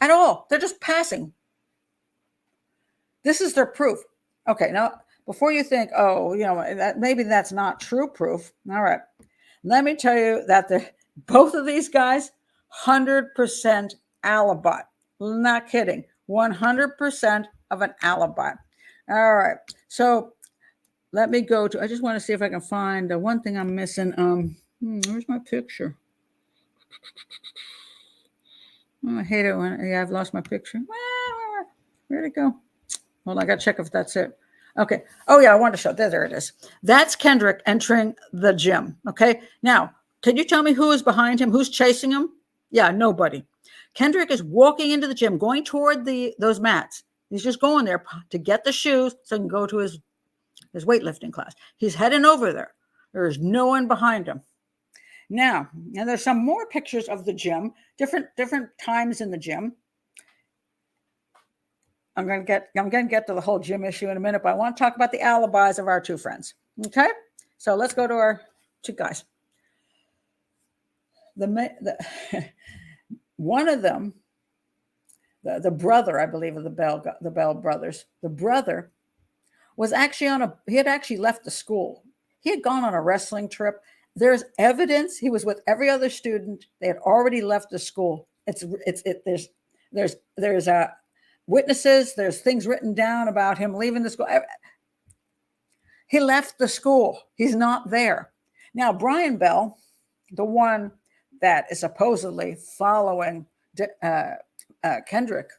Speaker 1: at all. They're just passing. This is their proof. Okay, now, before you think, maybe that's not true proof. All right. Let me tell you that both of these guys, 100% alibi. Not kidding. 100% of an alibi. All right. So let me go to, I just want to see if I can find the one thing I'm missing. Where's my picture? Oh, I hate it when I've lost my picture. Where'd it go? Well, I got to check if that's it. Okay. Oh, yeah, I want to show. There it is. That's Kendrick entering the gym. Okay. Now, can you tell me who is behind him? Who's chasing him? Yeah, nobody. Kendrick is walking into the gym, going toward those mats. He's just going there to get the shoes so he can go to his weightlifting class. He's heading over there. There is no one behind him. Now, there's some more pictures of the gym, different times in the gym. I'm going to get to the whole gym issue in a minute, but I want to talk about the alibis of our two friends. Okay? So let's go to our two guys. One of them, the brother, I believe, of the Bell brothers, the brother was actually he had actually left the school. He had gone on a wrestling trip. There's evidence he was with every other student. They had already left the school. There's There's witnesses. There's things written down about him leaving the school. He left the school. He's not there. Now, Brian Bell, the one that is supposedly following Kendrick,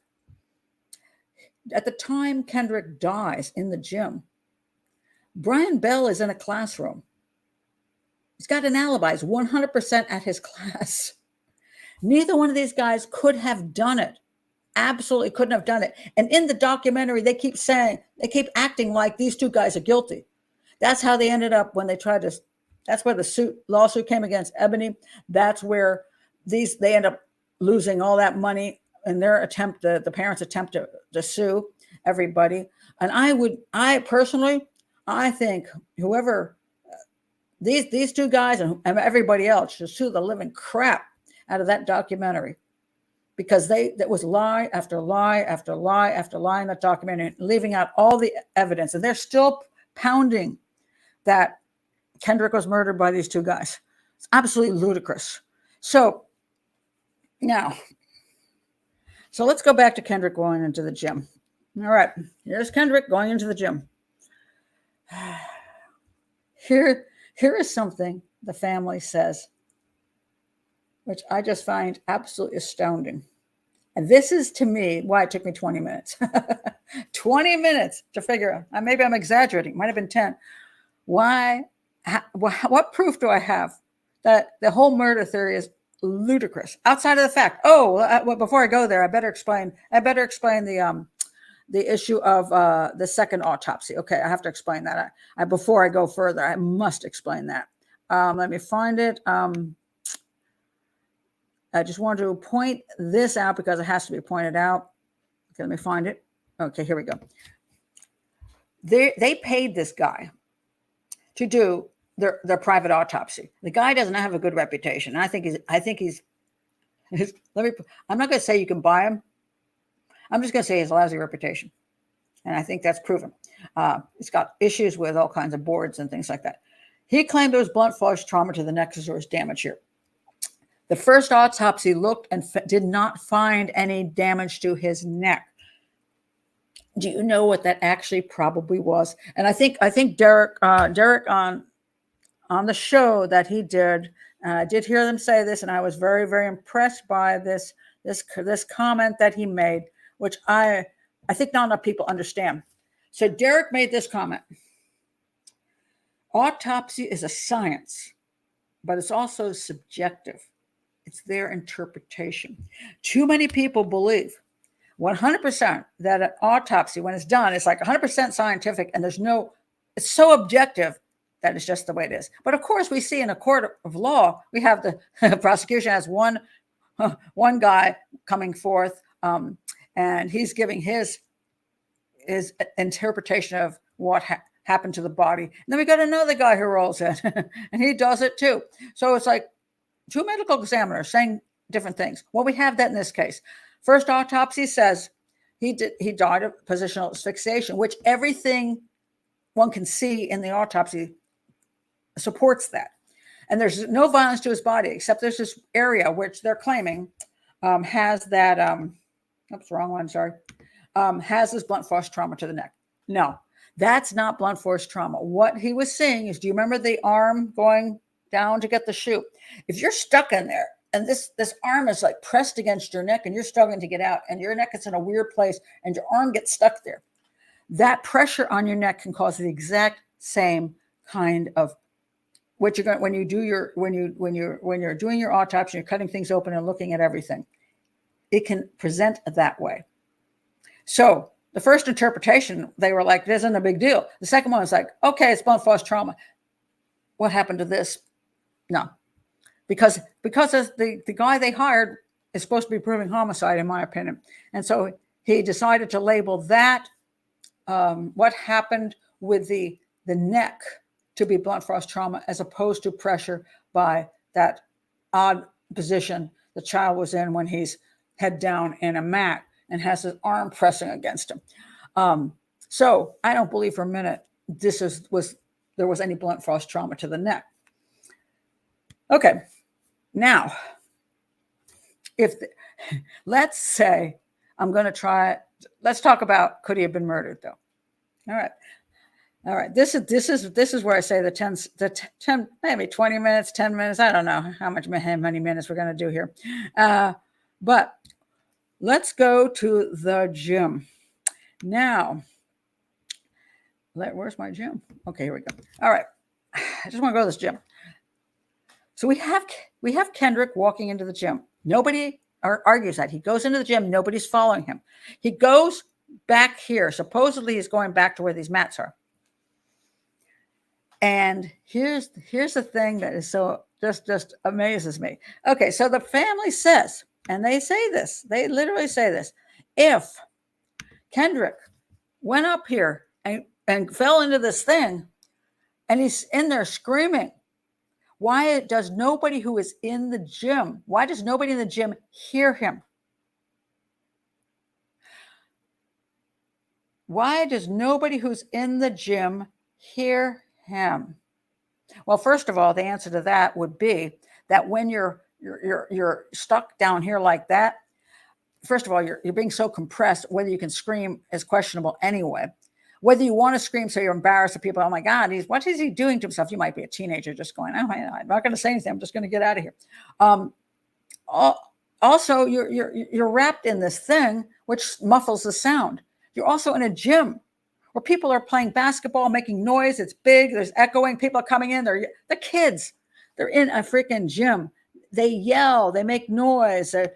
Speaker 1: at the time Kendrick dies in the gym, Brian Bell is in a classroom. He's got an alibi. He's 100% at his class. Neither one of these guys could have done it. Absolutely couldn't have done it. And in the documentary, they keep acting like these two guys are guilty. That's how they ended up when they tried to, that's where the lawsuit came against Ebony. That's where they end up losing all that money in their attempt, the parents' attempt to sue everybody. And I personally think whoever, these two guys and everybody else should sue the living crap out of that documentary, because that was lie after lie after lie after lie in that documentary, leaving out all the evidence. And they're still pounding that Kendrick was murdered by these two guys. It's absolutely ludicrous. So let's go back to Kendrick going into the gym. All right, here's Kendrick going into the gym. Here is something the family says, which I just find absolutely astounding. And this is, to me, why it took me 20 minutes. 20 minutes to figure out. Maybe I'm exaggerating. It might have been 10. What proof do I have that the whole murder theory is ludicrous? Outside of the fact, before I go there, I better explain the issue of the second autopsy. Okay, I have to explain that. Before I go further, I must explain that. Let me find it. I just wanted to point this out because it has to be pointed out. Okay, let me find it. Okay, here we go. They paid this guy to do their private autopsy. The guy doesn't have a good reputation. I think he's I'm not going to say you can buy him. I'm just going to say he has a lousy reputation. And I think that's proven. He's got issues with all kinds of boards and things like that. He claimed there was blunt force trauma to the neck as there was damage here. The first autopsy looked and did not find any damage to his neck. Do you know what that actually probably was? And I think Derek on the show that he did, I did hear them say this, and I was very, very impressed by this comment that he made, which I think not enough people understand. So Derek made this comment: autopsy is a science, but it's also subjective. It's their interpretation. Too many people believe 100% that an autopsy, when it's done, it's like 100% scientific, and it's so objective that it's just the way it is. But of course, we see in a court of law, we have the prosecution has one guy coming forth, and he's giving his interpretation of what happened to the body. And then we got another guy who rolls in, and he does it too. So it's like two medical examiners saying different things. Well, we have that in this case. First autopsy says he died of positional asphyxiation, which everything one can see in the autopsy supports that. And there's no violence to his body, except there's this area which they're claiming has that, wrong one, sorry, has this blunt force trauma to the neck. No, that's not blunt force trauma. What he was saying is, do you remember the arm going down to get the shoe? If you're stuck in there and this arm is like pressed against your neck and you're struggling to get out and your neck is in a weird place and your arm gets stuck there, that pressure on your neck can cause the exact same kind of what you're going when you're doing your autopsy, you're cutting things open and looking at everything. It can present that way. So the first interpretation, they were like, this isn't a big deal. The second one was like, okay, it's blunt force trauma. What happened to this? No, because the guy they hired is supposed to be proving homicide, in my opinion. And so he decided to label that what happened with the neck to be blunt force trauma, as opposed to pressure by that odd position the child was in when he's head down in a mat and has his arm pressing against him. So I don't believe for a minute there was any blunt force trauma to the neck. Okay, now, let's say I'm going to try. Let's talk about, could he have been murdered, though? All right. This is where I say the 10, maybe 20 minutes, 10 minutes. I don't know how many minutes we're going to do here. But let's go to the gym. Now, where's my gym? Okay, here we go. All right. I just want to go to this gym. So we have Kendrick walking into the gym. Nobody argues that. He goes into the gym. Nobody's following him. He goes back here. Supposedly he's going back to where these mats are. And here's the thing that is so just amazes me. Okay, so the family says, and they say this, they literally say this: if Kendrick went up here and fell into this thing and he's in there screaming, why does nobody who is in the gym, why does nobody in the gym hear him? Why does nobody who's in the gym hear him? Well, first of all, the answer to that would be that when you're stuck down here like that, first of all, you're being so compressed, whether you can scream is questionable anyway. Whether you want to scream so you're embarrassed of people, oh my God, what is he doing to himself? You might be a teenager just going, oh, I'm not going to say anything. I'm just going to get out of here. Also, you're wrapped in this thing which muffles the sound. You're also in a gym where people are playing basketball, making noise. It's big. There's echoing. People are coming in. They're the kids. They're in a freaking gym. They yell. They make noise. They're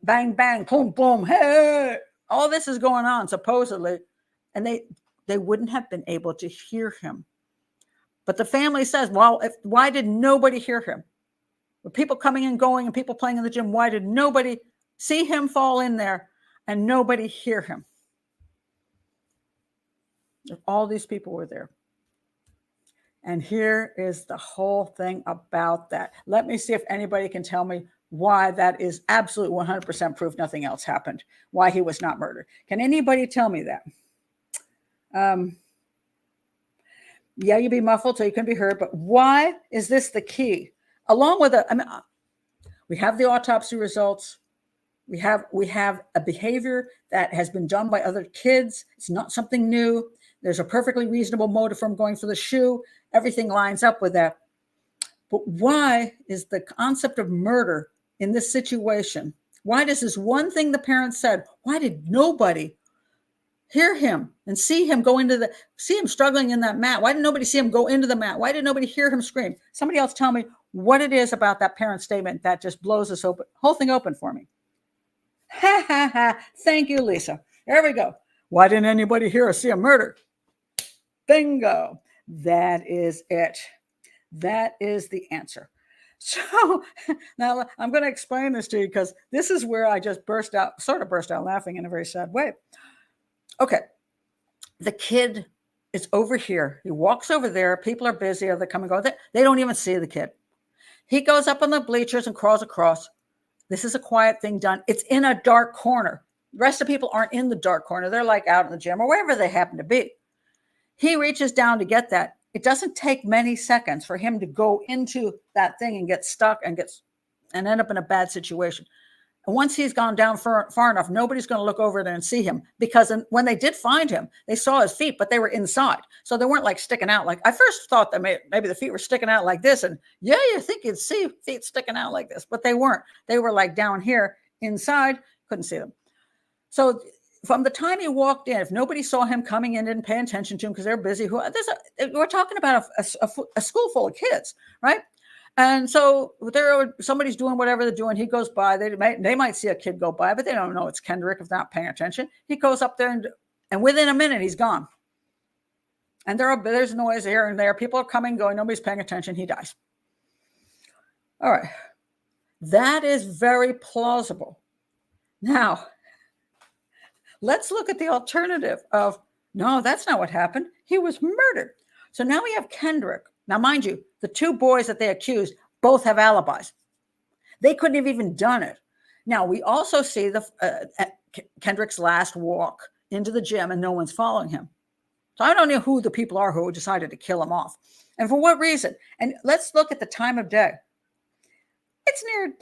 Speaker 1: bang, bang, boom, boom. Hey, all this is going on supposedly, and they wouldn't have been able to hear him. But the family says, well, why did nobody hear him? With people coming and going and people playing in the gym, why did nobody see him fall in there and nobody hear him? All these people were there. And here is the whole thing about that. Let me see if anybody can tell me why that is absolute 100% proof nothing else happened, why he was not murdered. Can anybody tell me that? Yeah, you'd be muffled so you couldn't be heard, but why is this the key? Along with we have the autopsy results. We have a behavior that has been done by other kids. It's not something new. There's a perfectly reasonable motive for him going for the shoe. Everything lines up with that. But why is the concept of murder in this situation? Why does this one thing the parents said, why did nobody hear him and see him see him struggling in that mat? Why did nobody see him go into the mat? Why did nobody hear him scream? Somebody else tell me what it is about that parent statement that just blows this whole thing open for me. Ha, ha, ha. Thank you, Lisa. There we go. Why didn't anybody hear or see a murder? Bingo. That is it. That is the answer. So now I'm going to explain this to you because this is where I just burst out laughing in a very sad way. Okay. The kid is over here. He walks over there. People are busy. They come and go. They don't even see the kid. He goes up on the bleachers and crawls across. This is a quiet thing done. It's in a dark corner. The rest of the people aren't in the dark corner. They're like out in the gym or wherever they happen to be. He reaches down to get that. It doesn't take many seconds for him to go into that thing and get stuck and end up in a bad situation. And once he's gone down far enough, nobody's going to look over there and see him because when they did find him, they saw his feet, but they were inside. So they weren't like sticking out. Like I first thought that maybe the feet were sticking out like this. And yeah, you think you'd see feet sticking out like this, but they weren't. They were like down here inside, couldn't see them. So from the time he walked in, if nobody saw him coming in, didn't pay attention to him because they're busy. We're talking about a school full of kids, right? And so somebody's doing whatever they're doing. He goes by. They might see a kid go by, but they don't know it's Kendrick if they're not paying attention. He goes up there and within a minute he's gone. And there's noise here and there. People are coming, going. Nobody's paying attention. He dies. All right, that is very plausible. Now, let's look at the alternative of no, that's not what happened. He was murdered. So now we have Kendrick. Now, mind you, the two boys that they accused both have alibis. They couldn't have even done it. Now, we also see Kendrick's last walk into the gym and no one's following him. So I don't know who the people are who decided to kill him off and for what reason. And let's look at the time of day. It's in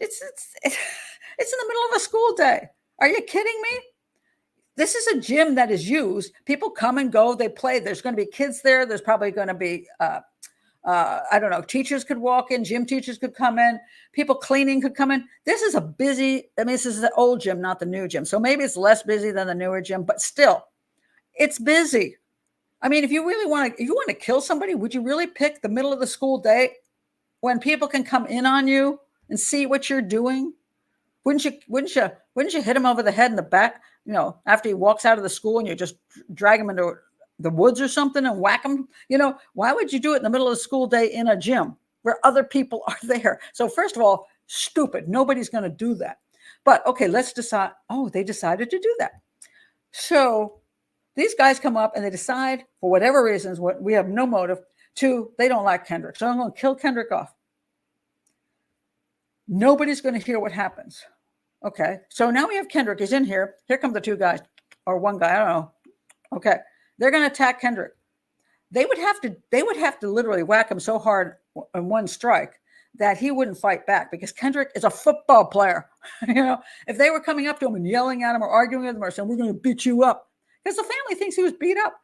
Speaker 1: the middle of a school day. Are you kidding me? This is a gym that is used. People come and go. They play. There's going to be kids there. There's probably going to be, I don't know, teachers could walk in. Gym teachers could come in. People cleaning could come in. This is a busy, I mean, this is the old gym, not the new gym. So maybe it's less busy than the newer gym, but still, it's busy. I mean, if you want to kill somebody, would you really pick the middle of the school day when people can come in on you and see what you're doing? Wouldn't you hit him over the head in the back, after he walks out of the school, and you just drag him into the woods or something and whack him? Why would you do it in the middle of the school day in a gym where other people are there? So first of all, stupid. Nobody's going to do that. But okay, let's decide. Oh, they decided to do that. So these guys come up and they decide, for whatever reasons, we have no motive, they don't like Kendrick. So I'm going to kill Kendrick off. Nobody's going to hear what happens. Okay. So now we have Kendrick. He's in here. Here come the two guys, or one guy. I don't know. Okay. They're going to attack Kendrick. They would have to literally whack him so hard in one strike that he wouldn't fight back, because Kendrick is a football player. If they were coming up to him and yelling at him or arguing with him or saying, "We're going to beat you up," because the family thinks he was beat up.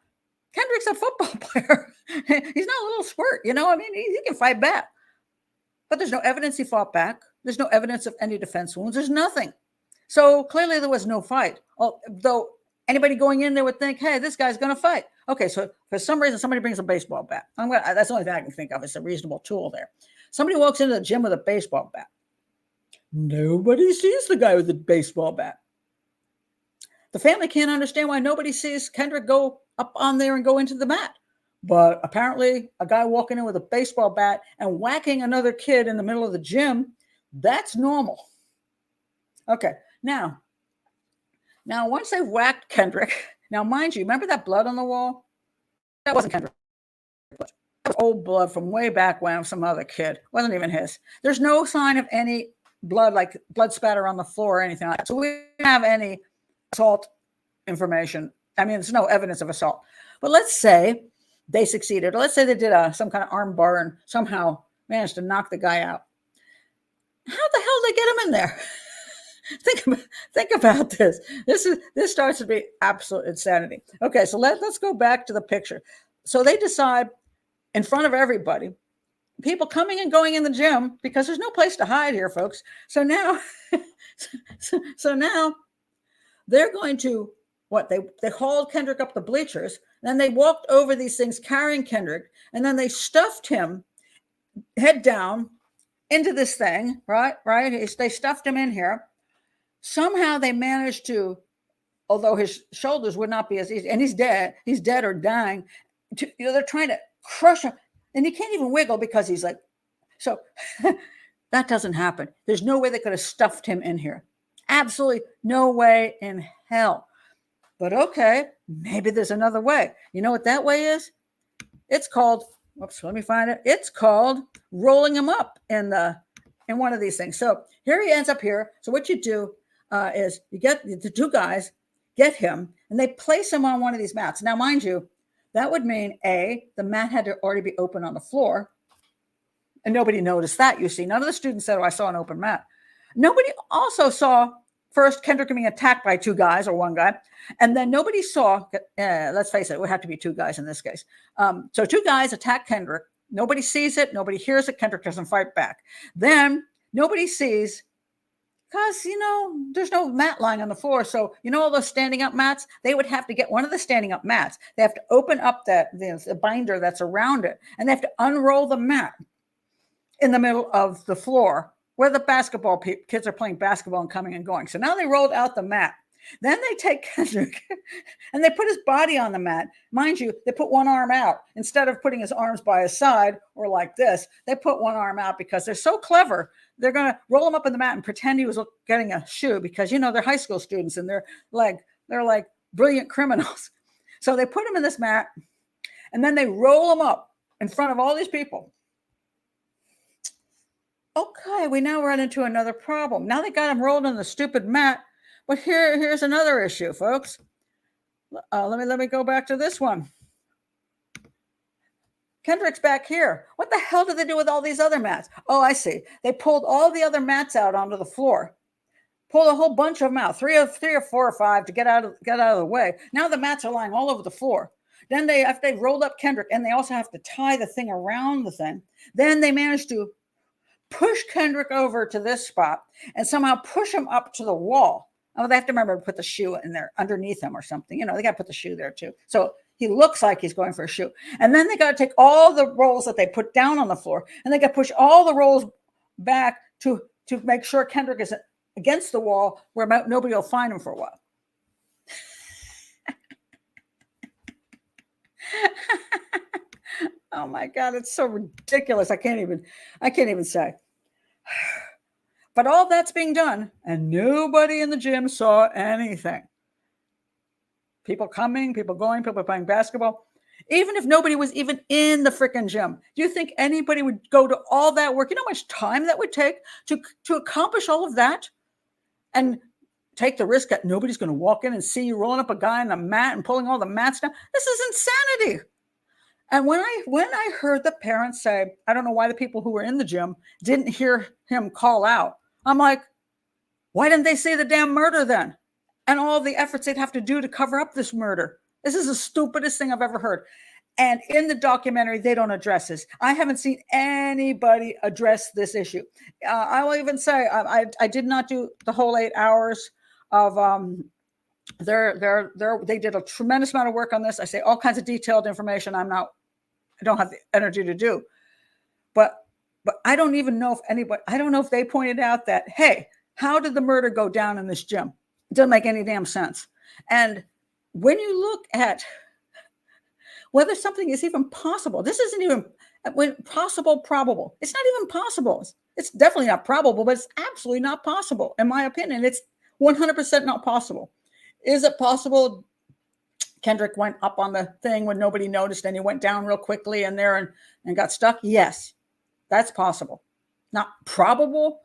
Speaker 1: Kendrick's a football player. He's not a little squirt. I mean, he can fight back. But there's no evidence he fought back. There's no evidence of any defense wounds. There's nothing. So clearly there was no fight. Though anybody going in there would think, hey, this guy's going to fight. Okay, so for some reason, somebody brings a baseball bat. That's the only thing I can think of. It's a reasonable tool there. Somebody walks into the gym with a baseball bat. Nobody sees the guy with the baseball bat. The family can't understand why nobody sees Kendrick go up on there and go into the mat. But apparently a guy walking in with a baseball bat and whacking another kid in the middle of the gym, that's normal. Okay, now once they've whacked Kendrick, now mind you, remember that blood on the wall? That wasn't Kendrick blood. That was old blood from way back when, some other kid. It wasn't even his. There's no sign of any blood, like blood spatter on the floor or anything like that. So we don't have any assault information. I mean, there's no evidence of assault. But let's say they succeeded. Or let's say they did some kind of arm bar and somehow managed to knock the guy out. How the hell did they get him in there? Think about this. This starts to be absolute insanity. Okay, so let's go back to the picture. So they decide in front of everybody, people coming and going in the gym, because there's no place to hide here, folks. So now, now they're going to they hauled Kendrick up the bleachers. Then they walked over these things carrying Kendrick, and then they stuffed him head down into this thing, right? They stuffed him in here. Somehow they managed to, although his shoulders would not be as easy, and he's dead or dying, they're trying to crush him, and he can't even wiggle because he's like, so that doesn't happen. There's no way they could have stuffed him in here. Absolutely no way in hell. But okay, maybe there's another way. You know what that way is? It's called, let me find it. It's called rolling him up in one of these things. So here he ends up here. So what you do is you get the two guys, get him, and they place him on one of these mats. Now, mind you, that would mean the mat had to already be open on the floor, and nobody noticed that. You see, none of the students said, "Oh, I saw an open mat." Nobody also saw first Kendrick being attacked by two guys or one guy, and then nobody saw. Let's face it, it would have to be two guys in this case. So two guys attack Kendrick. Nobody sees it. Nobody hears it. Kendrick doesn't fight back. Then nobody sees, because, there's no mat lying on the floor. So, all those standing up mats, they would have to get one of the standing up mats. They have to open up the binder that's around it, and they have to unroll the mat in the middle of the floor where the basketball kids are playing basketball and coming and going. So now they rolled out the mat. Then they take Kendrick and they put his body on the mat. Mind you, they put one arm out. Instead of putting his arms by his side or like this, they put one arm out because they're so clever. They're going to roll him up in the mat and pretend he was getting a shoe because, they're high school students and they're like brilliant criminals. So they put him in this mat and then they roll him up in front of all these people. Okay, we now run into another problem. Now they got him rolled on the stupid mat, but here's another issue, folks. Let me go back to this one. Kendrick's back here. What the hell did they do with all these other mats? Oh, I see. They pulled all the other mats out onto the floor. pulled a whole bunch of them out, three or four or five to get out of the way. Now the mats are lying all over the floor. Then after they rolled up Kendrick, and they also have to tie the thing around the thing, then they managed to push Kendrick over to this spot and somehow push him up to the wall. Oh, they have to remember to put the shoe in there underneath him or something. They got to put the shoe there too. So he looks like he's going for a shoe. And then they got to take all the rolls that they put down on the floor, and they got to push all the rolls back to make sure Kendrick is against the wall where nobody will find him for a while. Oh my God, it's so ridiculous. I can't even say. But all that's being done, and nobody in the gym saw anything. People coming, people going, people playing basketball. Even if nobody was even in the freaking gym, do you think anybody would go to all that work? You know how much time that would take to accomplish all of that? And take the risk that nobody's going to walk in and see you rolling up a guy on a mat and pulling all the mats down. This is insanity. And when I heard the parents say, I don't know why the people who were in the gym didn't hear him call out. I'm like, why didn't they say the damn murder then? And all the efforts they'd have to do to cover up this murder. This is the stupidest thing I've ever heard. And in the documentary, they don't address this. I haven't seen anybody address this issue. I will even say I did not do the whole 8 hours of they did a tremendous amount of work on this. I say all kinds of detailed information. I don't have the energy to do. But I don't even know I don't know if they pointed out that, hey, how did the murder go down in this gym? It doesn't make any damn sense. And when you look at whether something is even possible, this isn't even probable. It's not even possible. It's definitely not probable, but it's absolutely not possible. In my opinion, it's 100% not possible. Is it possible Kendrick went up on the thing when nobody noticed and he went down real quickly and got stuck? Yes, that's possible. Not probable.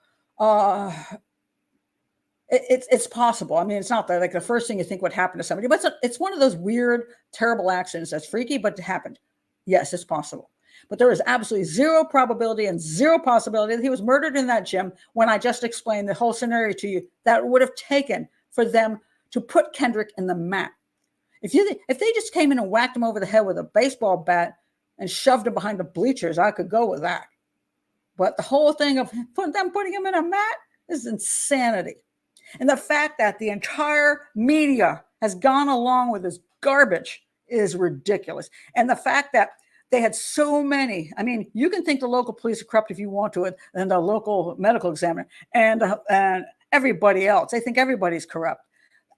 Speaker 1: It's possible. I mean, it's not like the first thing you think would happen to somebody, but it's one of those weird, terrible accidents that's freaky, but it happened. Yes, it's possible. But there is absolutely zero probability and zero possibility that he was murdered in that gym when I just explained the whole scenario to you that would have taken for them to put Kendrick in the mat. If they just came in and whacked him over the head with a baseball bat and shoved him behind the bleachers, I could go with that. But the whole thing of putting him in a mat is insanity. And the fact that the entire media has gone along with this garbage is ridiculous. And the fact that they had so many, I mean, you can think the local police are corrupt if you want to, and the local medical examiner and everybody else. They think everybody's corrupt.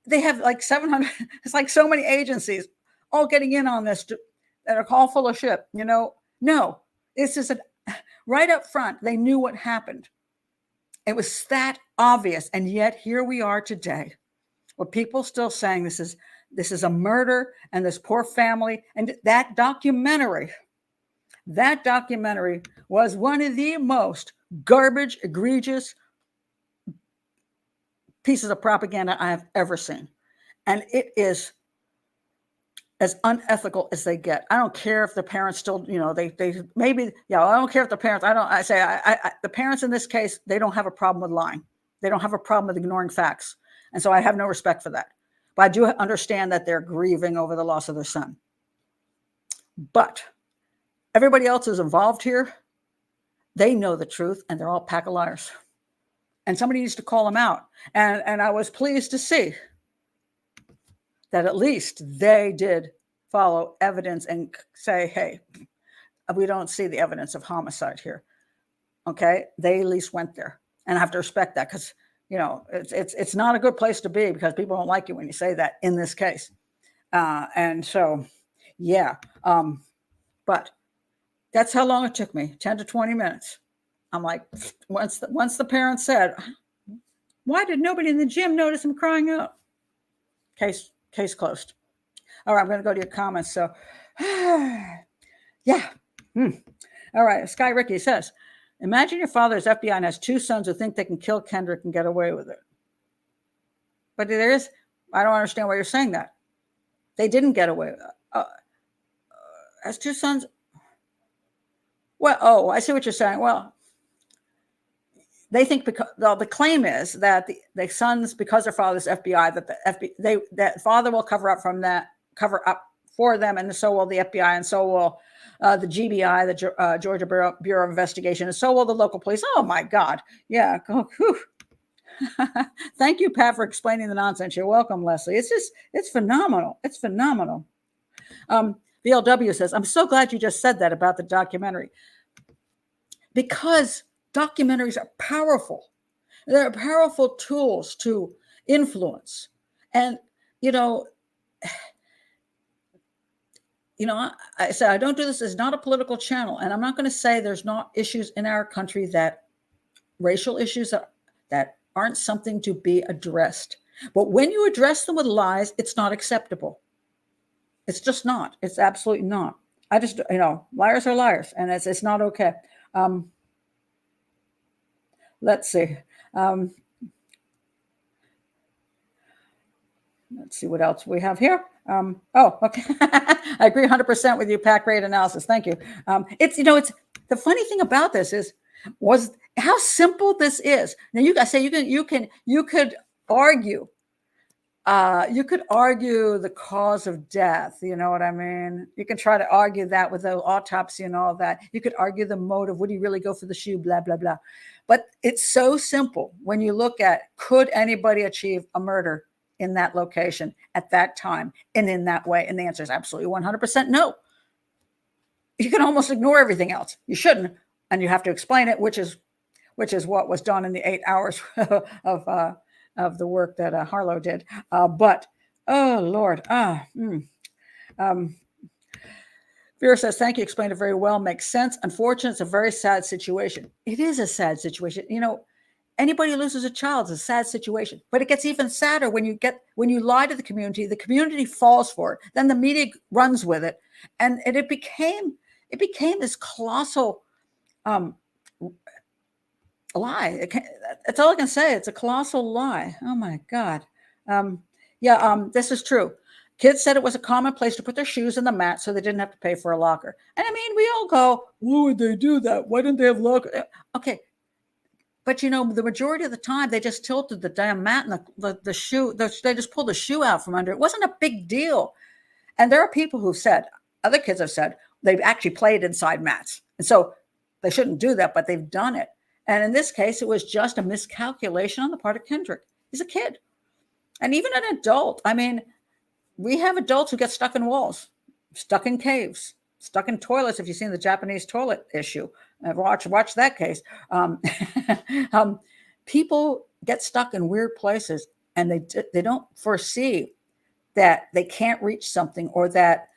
Speaker 1: They have like 700, it's like so many agencies all getting in on this that are all full of shit. No, it's just right up front, they knew what happened. It was that obvious. And yet here we are today with people still saying this is a murder and this poor family. And that documentary was one of the most garbage, egregious pieces of propaganda I have ever seen. And it is as unethical as they get. I don't care if the parents still, they maybe, I don't care if the parents, the parents in this case, they don't have a problem with lying. They don't have a problem with ignoring facts. And so I have no respect for that. But I do understand that they're grieving over the loss of their son. But everybody else who's involved here, they know the truth and they're all a pack of liars. And somebody needs to call them out. And I was pleased to see that at least they did follow evidence and say, hey, we don't see the evidence of homicide here. Okay, they at least went there. And I have to respect that because, it's not a good place to be because people don't like you when you say that in this case. And so, yeah. But that's how long it took me, 10 to 20 minutes. I'm like, once the parents said, why did nobody in the gym notice him crying out? Case closed. All right, I'm going to go to your comments. So, yeah. All right, Sky Ricky says, imagine your father is FBI and has two sons who think they can kill Kendrick and get away with it. But I don't understand why you're saying that. They didn't get away with it. Has two sons. Well, I see what you're saying. Well, they think because the claim is that the sons, because their father's FBI, that the FBI, that father will cover up for them, and so will the FBI, and so will the GBI, the Georgia Bureau of Investigation, and so will the local police. Oh my God, yeah. Thank you, Pat, for explaining the nonsense. You're welcome, Leslie. It's phenomenal. It's phenomenal. VLW says, I'm so glad you just said that about the documentary, because documentaries are powerful. They're powerful tools to influence. And, I said, I don't do this. It's not a political channel. And I'm not going to say there's not issues in our country, that racial issues that aren't something to be addressed. But when you address them with lies, it's not acceptable. It's just not. It's absolutely not. I just, liars are liars, and it's not okay. Let's see. Let's see what else we have here. Okay. I agree 100% with you, Pat. Great analysis. Thank you. It's the funny thing about this was how simple this is. Now you guys say you could argue. You could argue the cause of death. You know what I mean? You can try to argue that with the autopsy and all that. You could argue the motive. Would he really go for the shoe? Blah, blah, blah. But it's so simple when you look at, could anybody achieve a murder in that location at that time and in that way? And the answer is absolutely 100% no. You can almost ignore everything else. You shouldn't. And you have to explain it, which is what was done in the 8 hours of the work that Harlow did. But, oh, Lord. Vera says, thank you. Explained it very well. Makes sense. Unfortunately, it's a very sad situation. It is a sad situation. Anybody who loses a child is a sad situation. But it gets even sadder when you lie to the community falls for it. Then the media runs with it. And it became this colossal lie. That's all I can say. It's a colossal lie. Oh my God. This is true. Kids said it was a common place to put their shoes in the mat so they didn't have to pay for a locker. And I mean, we all go, why would they do that? Why didn't they have locker? Okay. But the majority of the time they just tilted the damn mat and the shoe. They just pulled the shoe out from under. It wasn't a big deal. And there are people who've said, other kids have said, they've actually played inside mats. And so they shouldn't do that, but they've done it. And in this case, it was just a miscalculation on the part of Kendrick. He's a kid. And even an adult. I mean, we have adults who get stuck in walls, stuck in caves, stuck in toilets. If you've seen the Japanese toilet issue, watch that case. People get stuck in weird places, and they don't foresee that they can't reach something, or that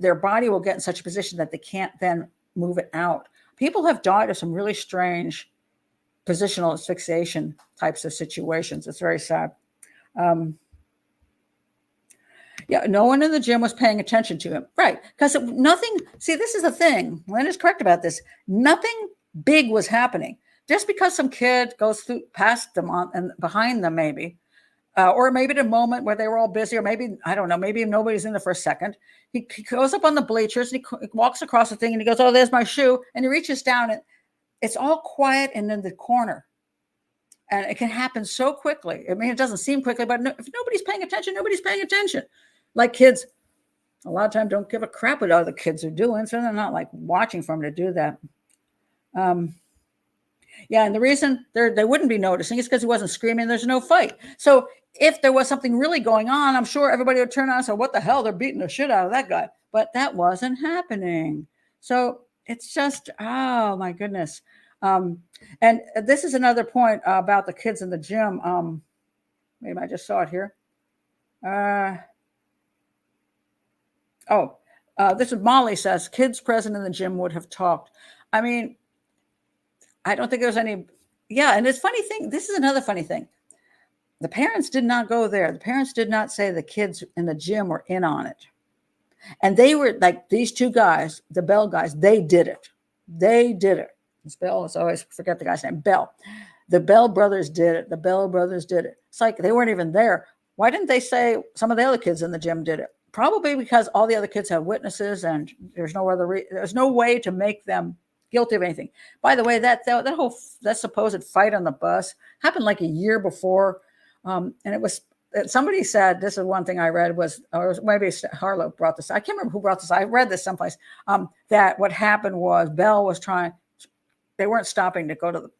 Speaker 1: their body will get in such a position that they can't then move it out. People have died of some really strange positional asphyxiation types of situations. It's very sad. No one in the gym was paying attention to him. Right. Because this is the thing. Lynn is correct about this. Nothing big was happening. Just because some kid goes past them and behind them, maybe, or maybe at a moment where they were all busy, or maybe, I don't know, maybe nobody's in there for a second. He goes up on the bleachers and he walks across the thing and he goes, oh, there's my shoe. And he reaches down and it's all quiet and in the corner. And it can happen so quickly. I mean, it doesn't seem quickly, but if nobody's paying attention, nobody's paying attention. Like kids, a lot of times don't give a crap what other kids are doing, so they're not like watching for them to do that. And the reason they wouldn't be noticing is because he wasn't screaming. There's no fight. So if there was something really going on, I'm sure everybody would turn on and say, what the hell? They're beating the shit out of that guy. But that wasn't happening. So it's just, oh my goodness. And this is another point about the kids in the gym. Maybe I just saw it here. This is Molly says, kids present in the gym would have talked. I mean, I don't think there's any. Yeah. And it's funny thing. This is another funny thing. The parents did not go there. The parents did not say the kids in the gym were in on it. And they were like these two guys, the Bell guys, they did it. They did it. It's Bell. I always forget the guy's name. Bell. The Bell brothers did it. The Bell brothers did it. It's like they weren't even there. Why didn't they say some of the other kids in the gym did it? Probably because all the other kids have witnesses and there's no way to make them guilty of anything. By the way, that supposed fight on the bus happened like a year before, and it was somebody said, this is one thing I read was, or maybe Harlow brought this. I can't remember who brought this. I read this someplace that what happened was Bell was they weren't stopping to go to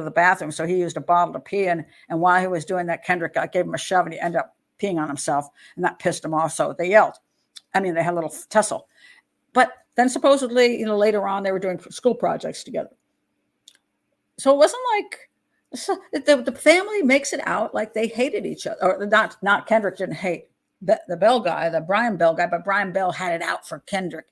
Speaker 1: the bathroom, so he used a bottle to pee, and while he was doing that, Kendrick gave him a shove, and he ended up peeing on himself, and that pissed him off. So they yelled. I mean, they had a little tussle. But then supposedly, later on, they were doing school projects together. So it wasn't like the family makes it out like they hated each other. Or not Kendrick didn't hate the Bell guy, the Brian Bell guy, but Brian Bell had it out for Kendrick.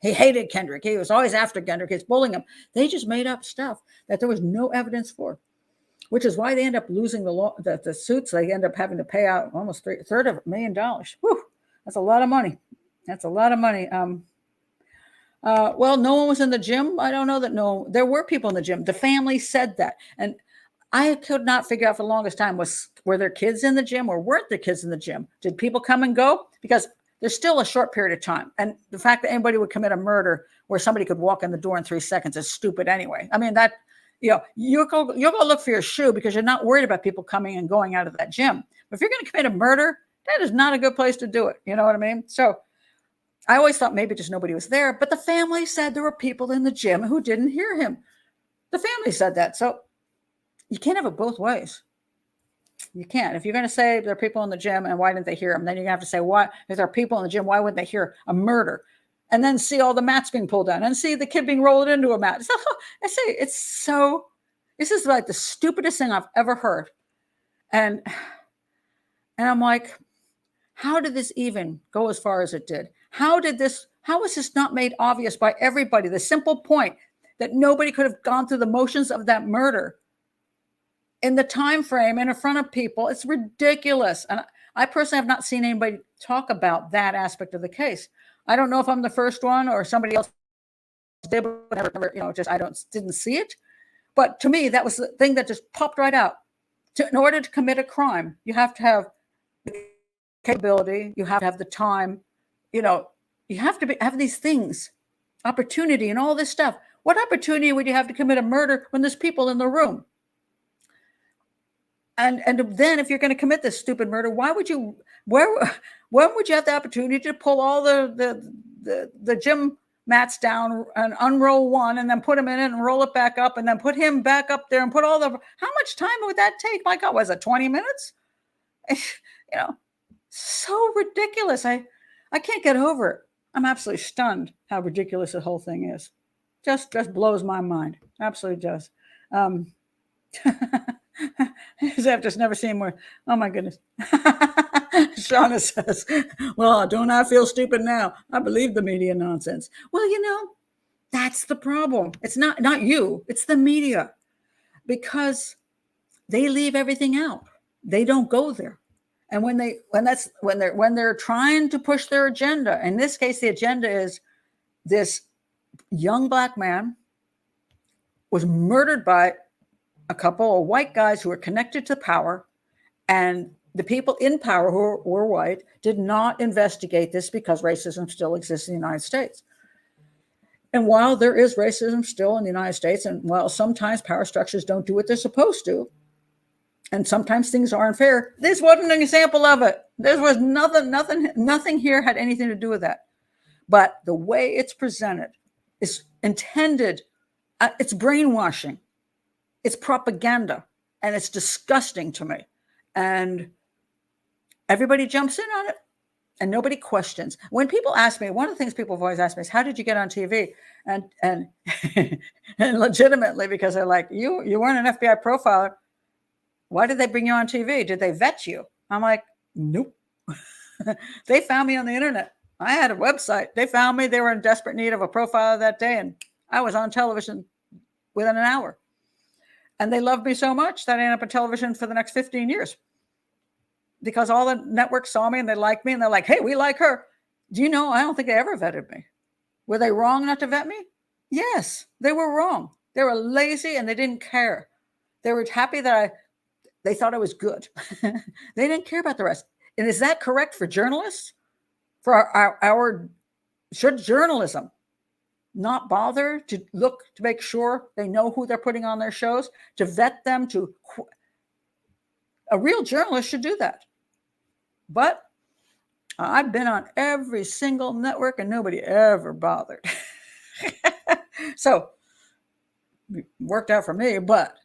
Speaker 1: He hated Kendrick. He was always after Kendrick. He's bullying him. They just made up stuff that there was no evidence for, which is why they end up losing the suits. They end up having to pay out almost $750,000. Whew, that's a lot of money. That's a lot of money. Well, no one was in the gym. I don't know that. No, there were people in the gym. The family said that. And I could not figure out for the longest time, were there kids in the gym or weren't there kids in the gym? Did people come and go? Because there's still a short period of time. And the fact that anybody would commit a murder where somebody could walk in the door in 3 seconds is stupid anyway. I mean, you'll go look for your shoe because you're not worried about people coming and going out of that gym. But if you're going to commit a murder, that is not a good place to do it. You know what I mean? So I always thought maybe just nobody was there, but the family said there were people in the gym who didn't hear him. The family said that. So you can't have it both ways. You can't. If you're going to say there are people in the gym and why didn't they hear him, then you're going to have to say, why, if there are people in the gym, why wouldn't they hear a murder? And then see all the mats being pulled down and see the kid being rolled into a mat. So I say, this is like the stupidest thing I've ever heard. And I'm like, how did this even go as far as it did? How was this not made obvious by everybody? The simple point that nobody could have gone through the motions of that murder in the time frame and in front of people. It's ridiculous. And I personally have not seen anybody talk about that aspect of the case. I don't know if I'm the first one or somebody else did, I didn't see it. But to me, that was the thing that just popped right out. In order to commit a crime, you have to have the capability, you have to have the time, you have to have these things, opportunity and all this stuff. What opportunity would you have to commit a murder when there's people in the room? And then if you're going to commit this stupid murder, when would you have the opportunity to pull all the gym mats down and unroll one and then put him in it and roll it back up and then put him back up there and put how much time would that take? My God, was it 20 minutes? So ridiculous. I can't get over it. I'm absolutely stunned how ridiculous the whole thing is. Just blows my mind. Absolutely does. I've just never seen more. Oh my goodness. Shauna says, well, don't I feel stupid now? I believe the media nonsense. Well, that's the problem. It's not you, it's the media, because they leave everything out. They don't go there. And when they're trying to push their agenda, in this case, the agenda is this young Black man was murdered by a couple of white guys who were connected to power, and the people in power who were white did not investigate this because racism still exists in the United States. And while there is racism still in the United States, and while sometimes power structures don't do what they're supposed to, and sometimes things are unfair, this wasn't an example of it. There was nothing here had anything to do with that. But the way it's presented is intended, it's brainwashing. It's propaganda, and it's disgusting to me. And everybody jumps in on it, and nobody questions. When people ask me, one of the things people have always asked me is, how did you get on TV? And and legitimately, because they're like, you weren't an FBI profiler. Why did they bring you on TV? Did they vet you? I'm like, nope. They found me on the internet. I had a website. They found me. They were in desperate need of a profiler that day, and I was on television within an hour. And they loved me so much that I ended up on television for the next 15 years because all the networks saw me and they liked me and they're like, hey, we like her. Do you know, I don't think they ever vetted me. Were they wrong not to vet me? Yes, they were wrong. They were lazy and they didn't care. They were happy that they thought I was good. They didn't care about the rest. And is that correct for journalists? For our should journalism not bother to look to make sure they know who they're putting on their shows, to vet them, a real journalist should do that. But I've been on every single network and nobody ever bothered. So it worked out for me, but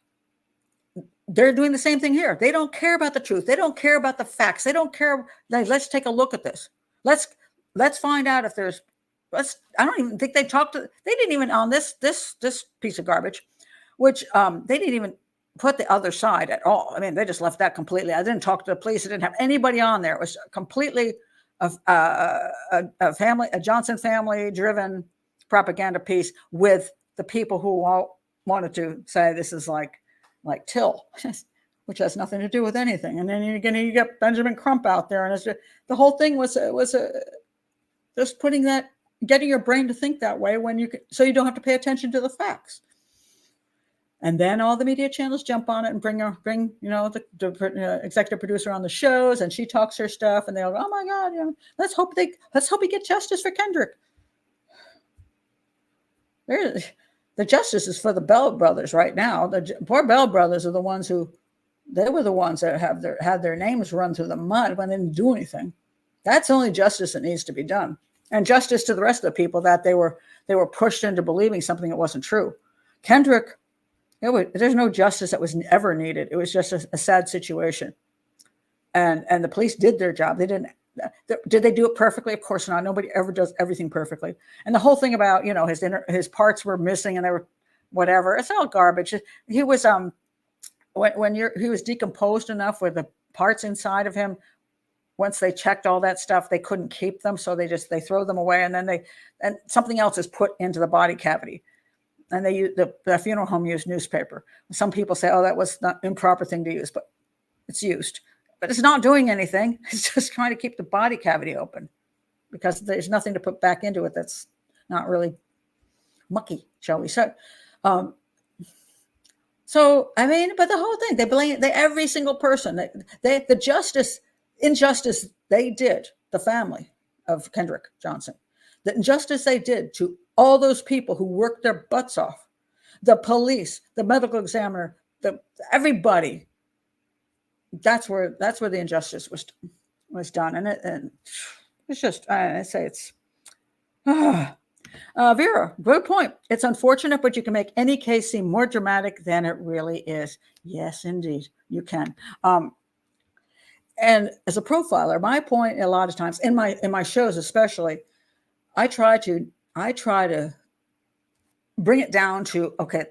Speaker 1: they're doing the same thing here. They don't care about the truth. They don't care about the facts. They don't care. Let's take a look at this. Let's find out if there's. I don't even think they talked to. They didn't even on this piece of garbage, which they didn't even put the other side at all. I mean, they just left that completely. I didn't talk to the police. I didn't have anybody on there. It was completely a Johnson family driven propaganda piece with the people who all wanted to say this is like Till, which has nothing to do with anything. And then you get Benjamin Crump out there, and the whole thing was just getting your brain to think that way so you don't have to pay attention to the facts. And then all the media channels jump on it and bring the executive producer on the shows, and she talks her stuff, and they'll go, oh my God, let's hope we get justice for Kendrick. The justice is for the Bell brothers right now. The poor Bell brothers are the ones they were the ones that had their names run through the mud when they didn't do anything. That's only justice that needs to be done, and justice to the rest of the people that they were pushed into believing something that wasn't true. Kendrick, there's no justice that was ever needed. It was just a sad situation, and the police did their job. They didn't. Did they do it perfectly? Of course not. Nobody ever does everything perfectly. And the whole thing about, his parts were missing and they were whatever. It's all garbage. He was he was decomposed enough with the parts inside of him. Once they checked all that stuff, they couldn't keep them, so they throw them away, and then something else is put into the body cavity. And the funeral home used newspaper. Some people say, "Oh, that was not improper thing to use," but it's used. But it's not doing anything. It's just trying to keep the body cavity open because there's nothing to put back into it that's not really mucky, shall we say. So, I mean, but the whole thing, they blame every single person. The injustice they did, the family of Kendrick Johnson, the injustice they did to all those people who worked their butts off, the police, the medical examiner, everybody. That's where the injustice was done, and it's just I say it's Vera, good point. It's unfortunate, but you can make any case seem more dramatic than it really is. Yes, indeed, you can. And as a profiler, my point a lot of times in my shows, especially, I try to bring it down to okay.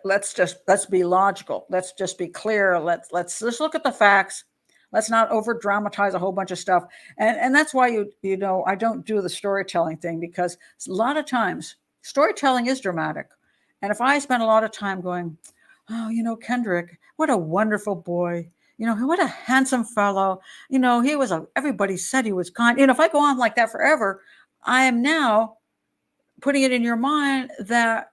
Speaker 1: Let's be logical. Let's just be clear. Let's just look at the facts. Let's not over dramatize a whole bunch of stuff. And that's why I don't do the storytelling thing, because a lot of times storytelling is dramatic. And if I spend a lot of time going, oh, Kendrick, what a wonderful boy. What a handsome fellow. He was everybody said he was kind. If I go on like that forever, I am now putting it in your mind that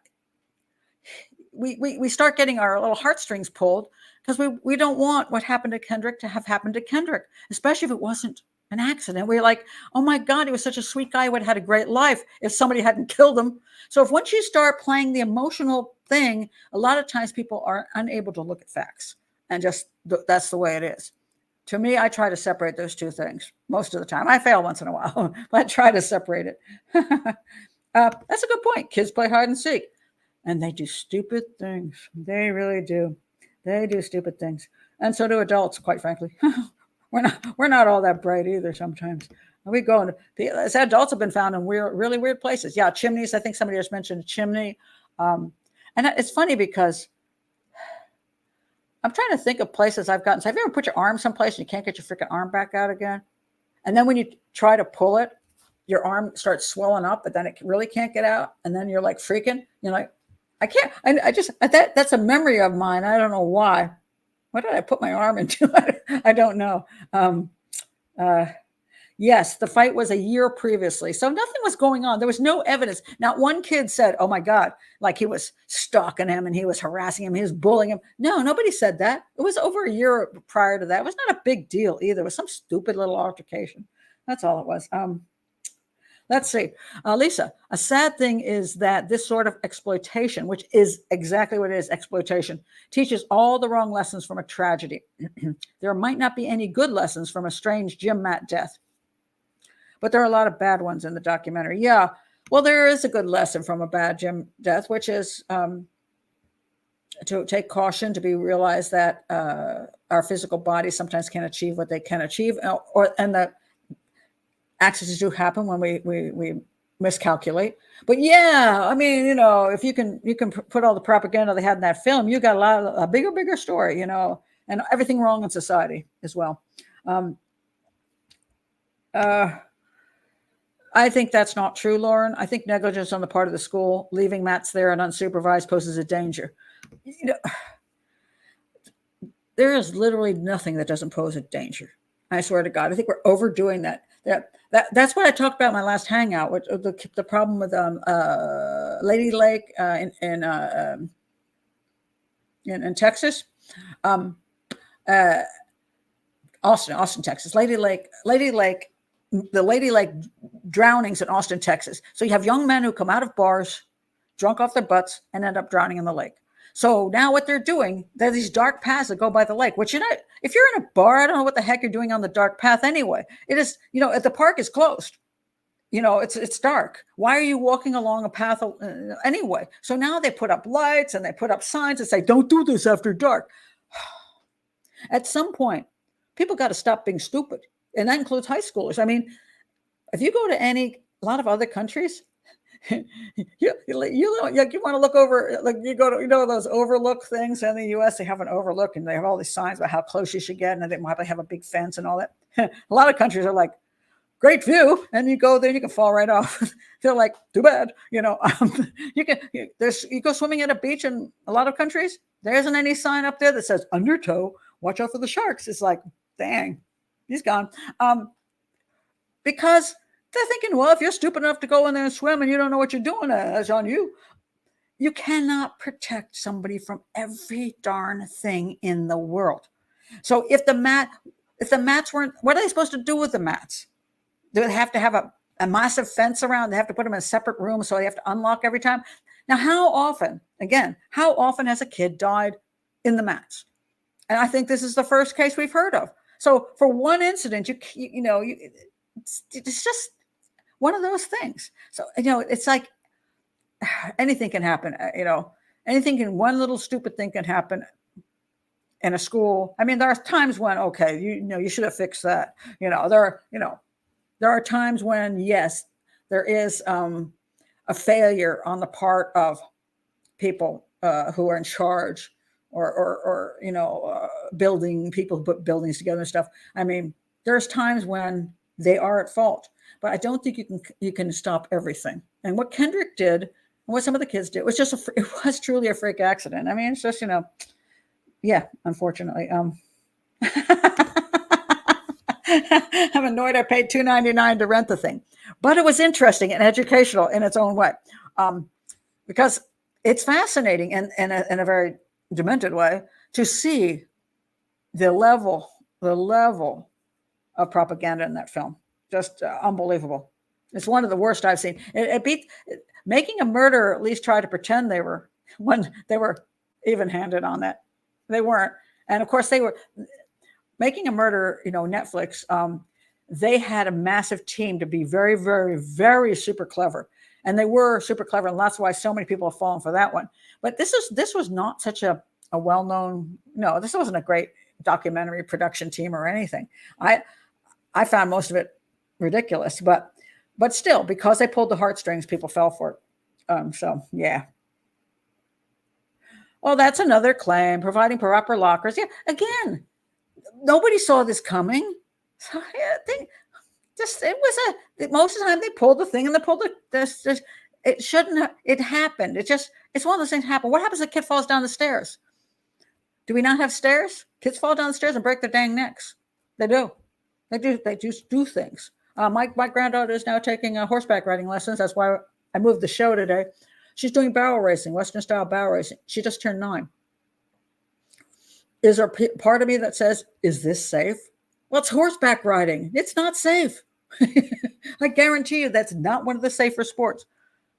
Speaker 1: we start getting our little heartstrings pulled because we don't want what happened to Kendrick to have happened to Kendrick, especially if it wasn't an accident. We're like, oh my God, he was such a sweet guy. He would have had a great life if somebody hadn't killed him. So once you start playing the emotional thing, a lot of times people are unable to look at facts, and just that's the way it is. To me, I try to separate those two things most of the time. I fail once in a while, but I try to separate it. That's a good point. Kids play hide and seek. And they do stupid things. They really do. They do stupid things. And so do adults, quite frankly. We're not all that bright either sometimes. We go into adults have been found in really weird places. Yeah, chimneys. I think somebody just mentioned a chimney. And it's funny because I'm trying to think of places I've gotten. So have you ever put your arm someplace and you can't get your freaking arm back out again? And then when you try to pull it, your arm starts swelling up, but then it really can't get out. And then you're like freaking. You're like, I can't. That's a memory of mine. I don't know why. What did I put my arm into? I don't know. Yes, the fight was a year previously. So nothing was going on. There was no evidence. Not one kid said, oh my God, like he was stalking him and he was harassing him. He was bullying him. No, nobody said that. It was over a year prior to that. It was not a big deal either. It was some stupid little altercation. That's all it was. Let's see. Lisa, a sad thing is that this sort of exploitation, which is exactly what it is, exploitation, teaches all the wrong lessons from a tragedy. There might not be any good lessons from a strange gym mat death, but there are a lot of bad ones in the documentary. Yeah, well, there is a good lesson from a bad gym death, which is to take caution, to be realized that our physical bodies sometimes can't achieve what they can achieve, and the accidents do happen when we miscalculate. But yeah, I mean, if you can put all the propaganda they had in that film, you got a bigger story, and everything wrong in society as well. I think that's not true, Lauren. I think negligence on the part of the school, leaving mats there and unsupervised, poses a danger. There is literally nothing that doesn't pose a danger. I swear to God, I think we're overdoing that. That's what I talked about in my last hangout, with the problem with Lady Lake in Texas, Austin, Texas. Lady Lake, the Lady Lake drownings in Austin, Texas. So you have young men who come out of bars, drunk off their butts, and end up drowning in the lake. So now what they're doing, there are these dark paths that go by the lake, which, if you're in a bar, I don't know what the heck you're doing on the dark path anyway. It is, the park is closed. It's dark. Why are you walking along a path anyway? So now they put up lights and they put up signs that say, don't do this after dark. At some point, people got to stop being stupid. And that includes high schoolers. I mean, if you go to a lot of other countries, you want to look over, like you go to, those overlook things in the US, they have an overlook and they have all these signs about how close you should get. And they might have a big fence and all that. A lot of countries are like, great view. And you go there and you can fall right off. They're like, too bad. You go swimming at a beach in a lot of countries. There isn't any sign up there that says undertow, watch out for the sharks. It's like, dang, he's gone. Because they're thinking, well, if you're stupid enough to go in there and swim and you don't know what you're doing, that's on you. You cannot protect somebody from every darn thing in the world. So if the mats weren't, what are they supposed to do with the mats? Do they have to have a massive fence around? They have to put them in a separate room, so they have to unlock every time. Now, how often has a kid died in the mats? And I think this is the first case we've heard of. So for one incident, it's just one of those things. So, it's like anything can happen, one little stupid thing can happen in a school. I mean, there are times when, okay, you should have fixed that. There are times when, yes, there is a failure on the part of people who are in charge or building, people who put buildings together and stuff. I mean, there's times when they are at fault, but I don't think you can stop everything. And what Kendrick did, and what some of the kids did, it was truly a freak accident. I mean, it's just, yeah, unfortunately. I'm annoyed I paid $2.99 to rent the thing, but it was interesting and educational in its own way, because it's fascinating and in a very demented way to see the level of propaganda in that film. Just unbelievable. It's one of the worst I've seen. It beat Making a Murderer. At least try to pretend they were even-handed on that. They weren't, and of course they were. Making a Murderer, Netflix, they had a massive team to be very, very, very super clever. And they were super clever. And that's why so many people have fallen for that one. But this was not such a well-known, this wasn't a great documentary production team or anything. I found most of it ridiculous, but still, because they pulled the heartstrings, people fell for it. So, yeah. Well, that's another claim, providing proper lockers. Yeah, again, nobody saw this coming. So most of the time they pulled the thing and they pulled this. It shouldn't have, it happened. It's one of those things that happen. What happens if a kid falls down the stairs? Do we not have stairs? Kids fall down the stairs and break their dang necks. They do. They just do things. My granddaughter is now taking horseback riding lessons. That's why I moved the show today. She's doing barrel racing, Western style barrel racing. She just turned 9. Is there part of me that says, is this safe? Well, it's horseback riding. It's not safe. I guarantee you that's not one of the safer sports.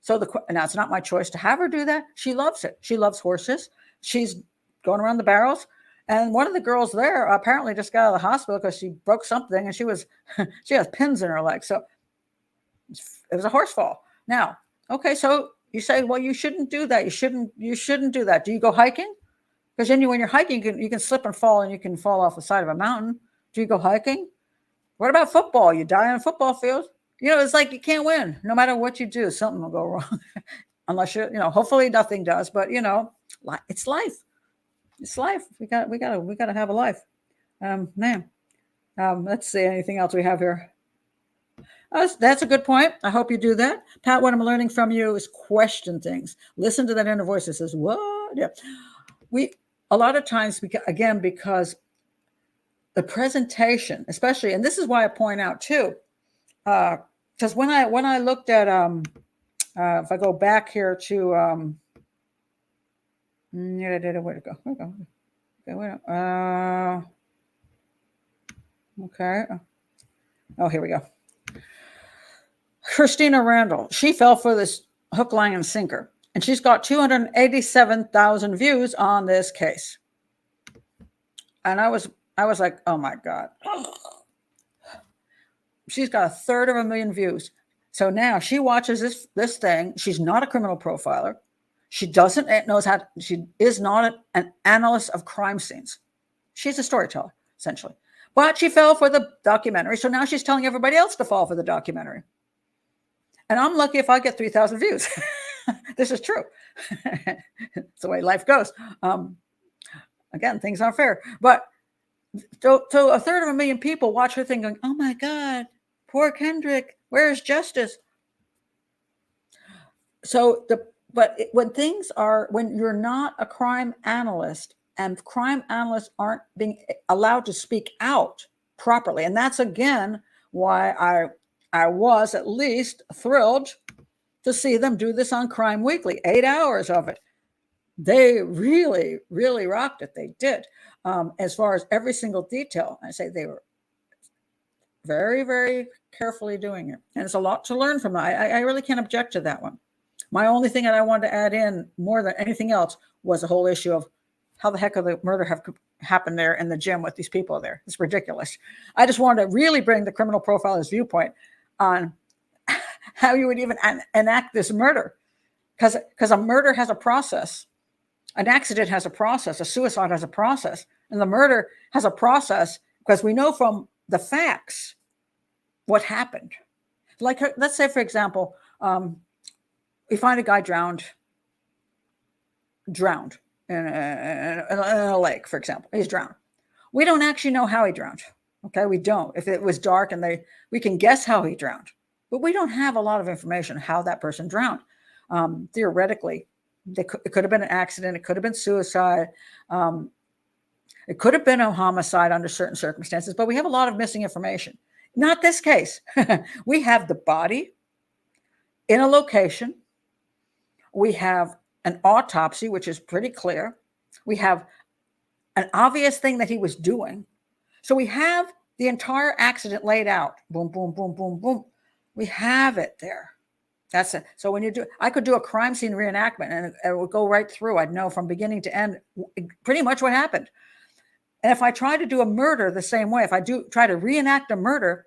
Speaker 1: So now it's not my choice to have her do that. She loves it. She loves horses. She's going around the barrels. And one of the girls there apparently just got out of the hospital because she broke something and she has pins in her leg. So it was a horse fall. Now, okay, so you say, well, you shouldn't do that. You shouldn't do that. Do you go hiking? Because then when you're hiking, you can slip and fall, and you can fall off the side of a mountain. Do you go hiking? What about football? You die on a football field. It's like you can't win. No matter what you do, something will go wrong. Unless hopefully nothing does. But it's life. It's life. We got to have a life. Let's see anything else we have here. That's a good point. I hope you do that. Pat, what I'm learning from you is question things. Listen to that inner voice that says, what? Yeah. A lot of times, because the presentation, especially, and this is why I point out too, because when I looked at, if I go back here to, where to go? Okay. Oh, here we go. Christina Randall, she fell for this hook, line, and sinker. And she's got 287,000 views on this case. And I was like, oh my God. She's got 1/3 views. So now she watches this thing. She's not a criminal profiler. She she is not an analyst of crime scenes. She's a storyteller, essentially. But she fell for the documentary. So now she's telling everybody else to fall for the documentary. And I'm lucky if I get 3,000 views. This is true. It's the way life goes. Again, things aren't fair. But so 1/3 people watch her thing going, oh my God, poor Kendrick, where's justice? So when you're not a crime analyst, and crime analysts aren't being allowed to speak out properly. And that's, again, why I was at least thrilled to see them do this on Crime Weekly, 8 hours of it. They really, really rocked it. They did. As far as every single detail, I say they were very, very carefully doing it. And it's a lot to learn from that. I really can't object to that one. My only thing that I wanted to add in more than anything else was the whole issue of how the heck of the murder have happened there in the gym with these people there. It's ridiculous. I just wanted to really bring the criminal profiler's viewpoint on how you would even enact this murder. Because a murder has a process. An accident has a process. A suicide has a process. And the murder has a process because we know from the facts what happened. Like, let's say, for example, we find a guy drowned in a lake, for example. He's drowned. We don't actually know how he drowned. Okay, we don't. If it was dark and we can guess how he drowned, but we don't have a lot of information how that person drowned. Theoretically, it could have been an accident. It could have been suicide. It could have been a homicide under certain circumstances, but we have a lot of missing information. Not this case. We have the body in a location. We have an autopsy, which is pretty clear. We have an obvious thing that he was doing. So we have the entire accident laid out. Boom, boom, boom, boom, boom. We have it there. That's it. So when I could do a crime scene reenactment and it would go right through. I'd know from beginning to end pretty much what happened. And if I try to do a murder the same way, if I try to reenact a murder,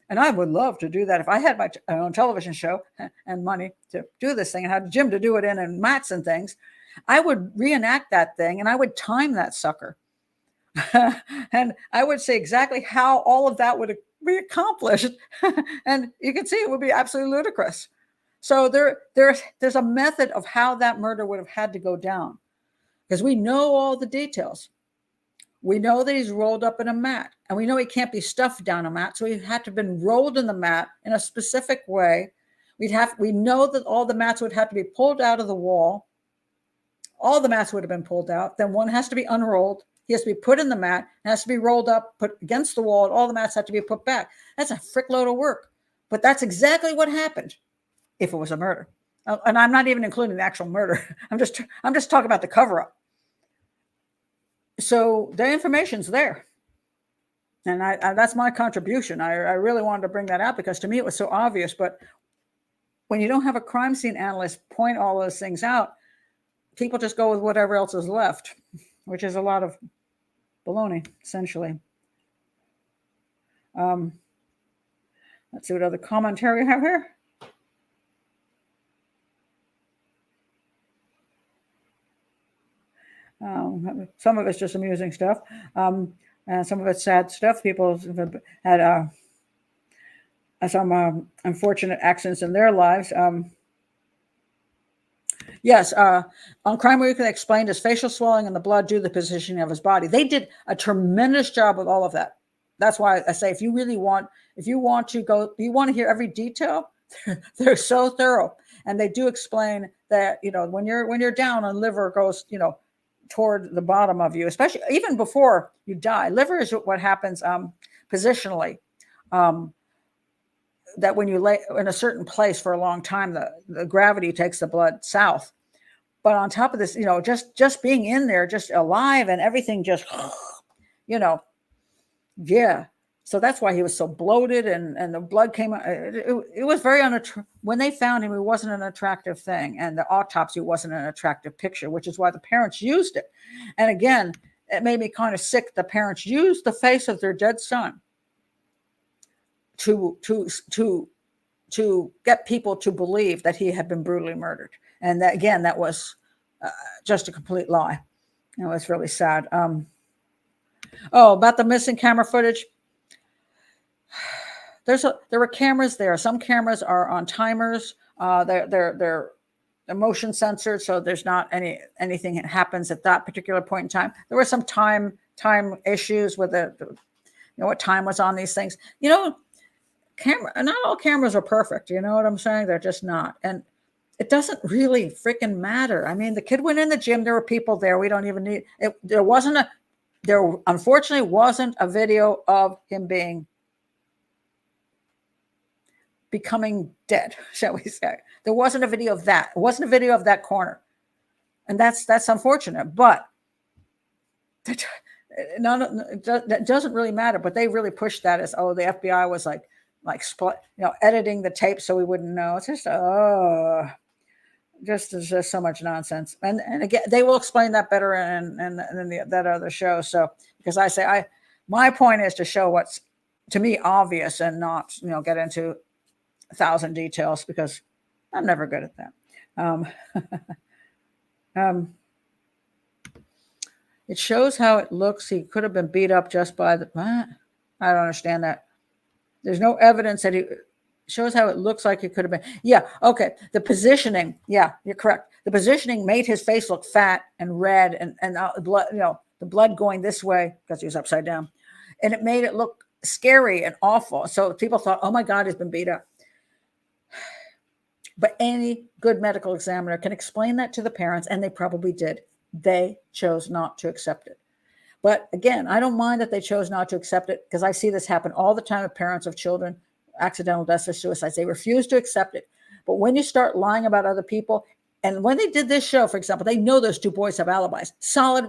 Speaker 1: and I would love to do that if I had my own television show and money to do this thing and had a gym to do it in and mats and things, I would reenact that thing and I would time that sucker. And I would say exactly how all of that would be accomplished. And you can see it would be absolutely ludicrous. So there's a method of how that murder would have had to go down because we know all the details. We know that he's rolled up in a mat, and we know he can't be stuffed down a mat. So he had to have been rolled in the mat in a specific way. We know that all the mats would have to be pulled out of the wall. All the mats would have been pulled out. Then one has to be unrolled. He has to be put in the mat, and has to be rolled up, put against the wall, and all the mats have to be put back. That's a frick load of work. But that's exactly what happened if it was a murder. And I'm not even including the actual murder. I'm just talking about the cover-up. So the information's there. And that's my contribution. I really wanted to bring that out because to me it was so obvious. But when you don't have a crime scene analyst point all those things out, people just go with whatever else is left, which is a lot of baloney, essentially. Let's see what other commentary we have here. Some of it's just amusing stuff. And some of it's sad stuff. People had some unfortunate accidents in their lives. Yes, on Crime Week, they explained his facial swelling and the blood due to the positioning of his body. They did a tremendous job with all of that. That's why I say if you want to hear every detail, they're so thorough. And they do explain that, when you're down and liver goes, toward the bottom of you, especially even before you die. Liver is what happens positionally. That when you lay in a certain place for a long time, the gravity takes the blood south. But on top of this, just being in there, just alive and everything just, yeah. So that's why he was so bloated and the blood came out. It was very when they found him, it wasn't an attractive thing. And the autopsy wasn't an attractive picture, which is why the parents used it. And again, it made me kind of sick. The parents used the face of their dead son to get people to believe that he had been brutally murdered. And that, again, that was just a complete lie. It was really sad. About the missing camera footage. There were cameras there. Some cameras are on timers. They're motion censored, so there's not anything that happens at that particular point in time. There were some time issues with what time was on these things. Not all cameras are perfect. You know what I'm saying? They're just not. And it doesn't really freaking matter. I mean, the kid went in the gym. There were people there. We don't even need it. There unfortunately wasn't a video of him becoming dead, shall we say. There wasn't a video of that. It wasn't a video of that corner. And that's unfortunate. But it doesn't really matter. But they really pushed that as, the FBI was like split, editing the tape so we wouldn't know. It's just, there's just so much nonsense. And again, they will explain that better in that other show. So, because my point is to show what's, to me, obvious and not, get into 1,000 details because I'm never good at that. It shows how it looks. He could have been beat up just by the, I don't understand that. There's no evidence that he shows how it looks like it could have been. Yeah. Okay. The positioning. Yeah, you're correct. The positioning made his face look fat and red and blood, the blood going this way because he was upside down, and it made it look scary and awful. So people thought, oh my God, he's been beat up. But any good medical examiner can explain that to the parents, and they probably did. They chose not to accept it. But again, I don't mind that they chose not to accept it because I see this happen all the time with parents of children, accidental deaths or suicides. They refuse to accept it. But when you start lying about other people, and when they did this show, for example, they know those two boys have alibis,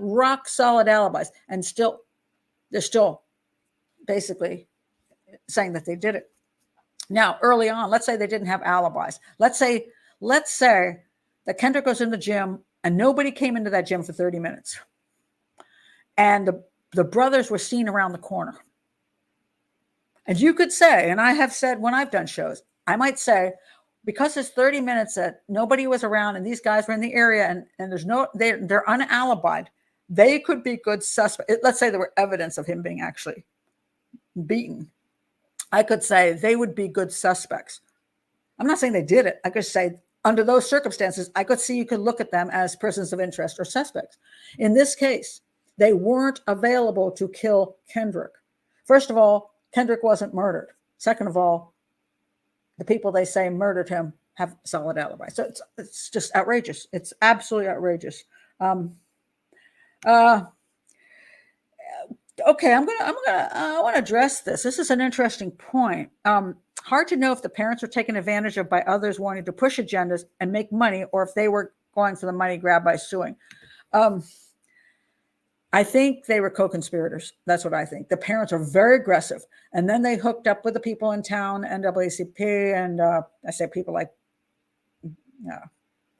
Speaker 1: rock solid alibis, and they're still basically saying that they did it. Now, early on, let's say they didn't have alibis. Let's say that Kendrick goes in the gym and nobody came into that gym for 30 minutes. And the brothers were seen around the corner. And you could say, and I have said when I've done shows, I might say, because it's 30 minutes that nobody was around and these guys were in the area and they're unalibied, they could be good suspects. Let's say there were evidence of him being actually beaten. I could say they would be good suspects. I'm not saying they did it. I could say under those circumstances, I could see you could look at them as persons of interest or suspects. In this case, they weren't available to kill Kendrick. First of all, Kendrick wasn't murdered. Second of all, the people they say murdered him have solid alibis. So it's just outrageous. It's absolutely outrageous. Okay, I want to address this. This is an interesting point. Hard to know if the parents were taken advantage of by others wanting to push agendas and make money, or if they were going for the money grab by suing. I think they were co-conspirators. That's what I think. The parents are very aggressive. And then they hooked up with the people in town, NAACP, and I say people like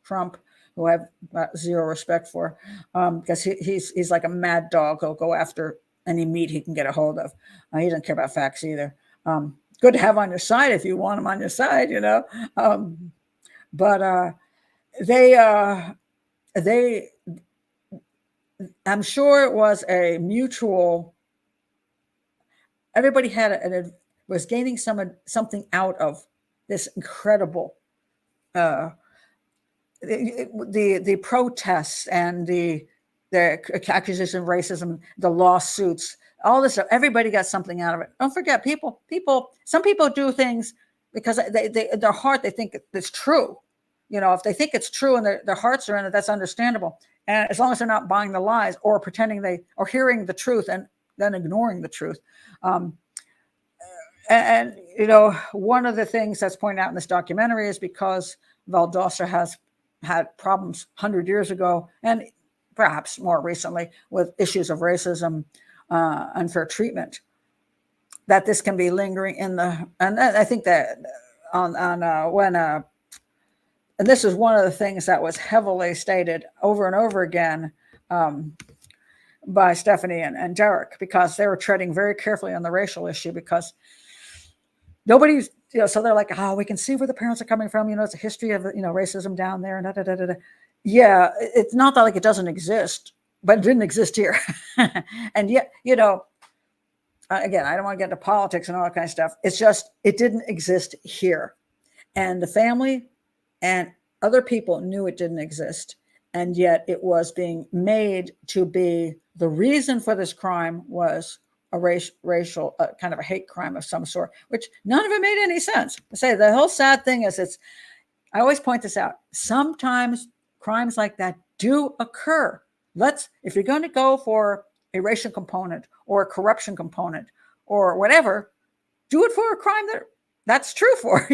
Speaker 1: Trump, who I have zero respect for, because he's like a mad dog. He'll go after any meat he can get a hold of. He doesn't care about facts either. Good to have on your side if you want him on your side, but they I'm sure it was a mutual. Everybody was gaining something out of this incredible the protests and the accusation of racism, the lawsuits, all this stuff. Everybody got something out of it. Don't forget, some people do things because their heart, they think it's true. If they think it's true and their hearts are in it, that's understandable. And as long as they're not buying the lies or pretending or hearing the truth and then ignoring the truth. And one of the things that's pointed out in this documentary is because Valdosta has had problems 100 years ago and perhaps more recently with issues of racism, unfair treatment, that this can be lingering and I think that and this is one of the things that was heavily stated over and over again by Stephanie and Derek, because they were treading very carefully on the racial issue, because nobody's, so they're like, we can see where the parents are coming from. It's a history of, racism down there. And yeah, it's not that like it doesn't exist, but it didn't exist here. And yet, again, I don't want to get into politics and all that kind of stuff. It's just, it didn't exist here. And the family and other people knew it didn't exist. And yet it was being made to be the reason for this crime was a racial kind of a hate crime of some sort, which none of it made any sense. I say the whole sad thing is I always point this out. Sometimes crimes like that do occur. If you're going to go for a racial component or a corruption component or whatever, do it for a crime that's true for,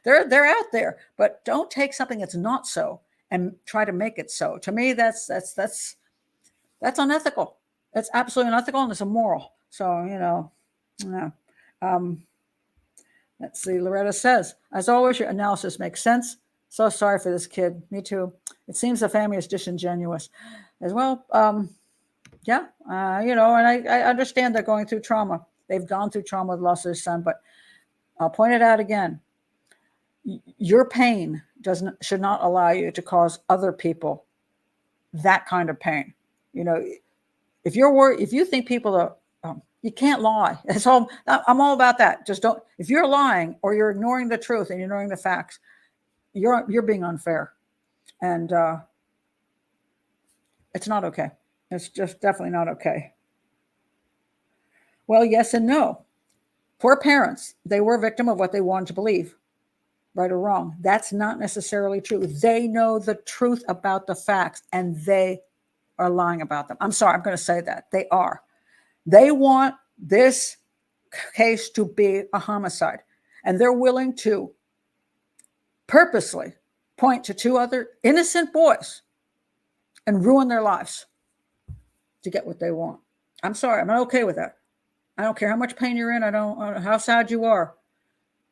Speaker 1: they're out there, but don't take something that's not so and try to make it so. To me, that's unethical. That's absolutely unethical, and it's immoral. So, let's see. Loretta says, as always, your analysis makes sense. So sorry for this kid. Me too. It seems the family is disingenuous as well. And I understand they're going through trauma. They've gone through trauma with loss of their son, but I'll point it out again. Your pain should not allow you to cause other people that kind of pain. If you're worried, if you think people are, you can't lie. That's all. I'm all about that. Just don't. If you're lying or you're ignoring the truth and you're ignoring the facts, you're being unfair, and it's not okay. It's just definitely not okay. Well, yes and no. Poor parents, they were a victim of what they wanted to believe, right or wrong. That's not necessarily true. They know the truth about the facts, and they are lying about them. I'm sorry, I'm going to say that. They are. They want this case to be a homicide, and they're willing to purposely point to two other innocent boys and ruin their lives to get what they want. I'm sorry, I'm not okay with that. I don't care how much pain you're in. I don't how sad you are.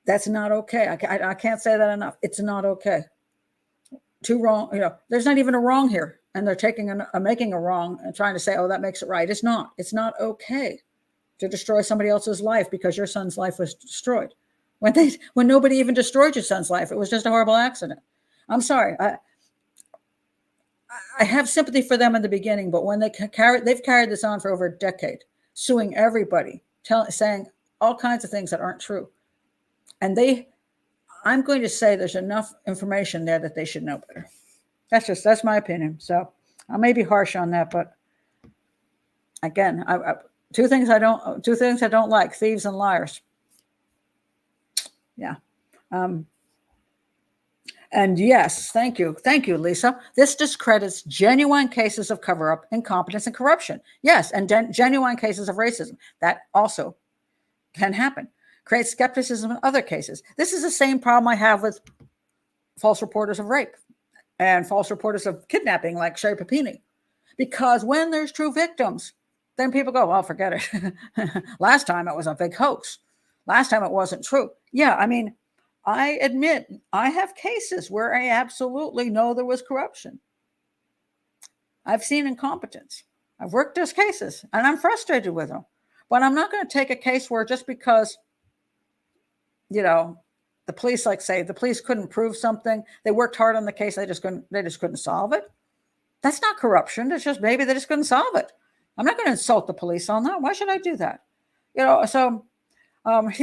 Speaker 1: That's not okay. I can't say that enough. It's not okay. Too wrong. There's not even a wrong here, and they're making a wrong and trying to say, "Oh, that makes it right." It's not. It's not okay to destroy somebody else's life because your son's life was destroyed. When nobody even destroyed your son's life, it was just a horrible accident. I'm sorry. I have sympathy for them in the beginning, but when they've carried this on for over a decade, suing everybody, saying all kinds of things that aren't true. And I'm going to say there's enough information there that they should know better. That's my opinion. So I may be harsh on that, but again, two things I don't like: thieves and liars. Yeah. And yes, thank you, Lisa. This discredits genuine cases of cover-up, incompetence, and corruption. Yes, and genuine cases of racism. That also can happen. Creates skepticism in other cases. This is the same problem I have with false reporters of rape and false reporters of kidnapping, like Sherry Papini. Because when there's true victims, then people go, well, forget it. Last time it was a big hoax. Last time it wasn't true. Yeah, I mean, I admit I have cases where I absolutely know there was corruption. I've seen incompetence. I've worked those cases and I'm frustrated with them. But I'm not going to take a case where just because, the police, like say, the police couldn't prove something, they worked hard on the case, they just couldn't solve it. That's not corruption. It's just maybe they just couldn't solve it. I'm not going to insult the police on that. Why should I do that? So let's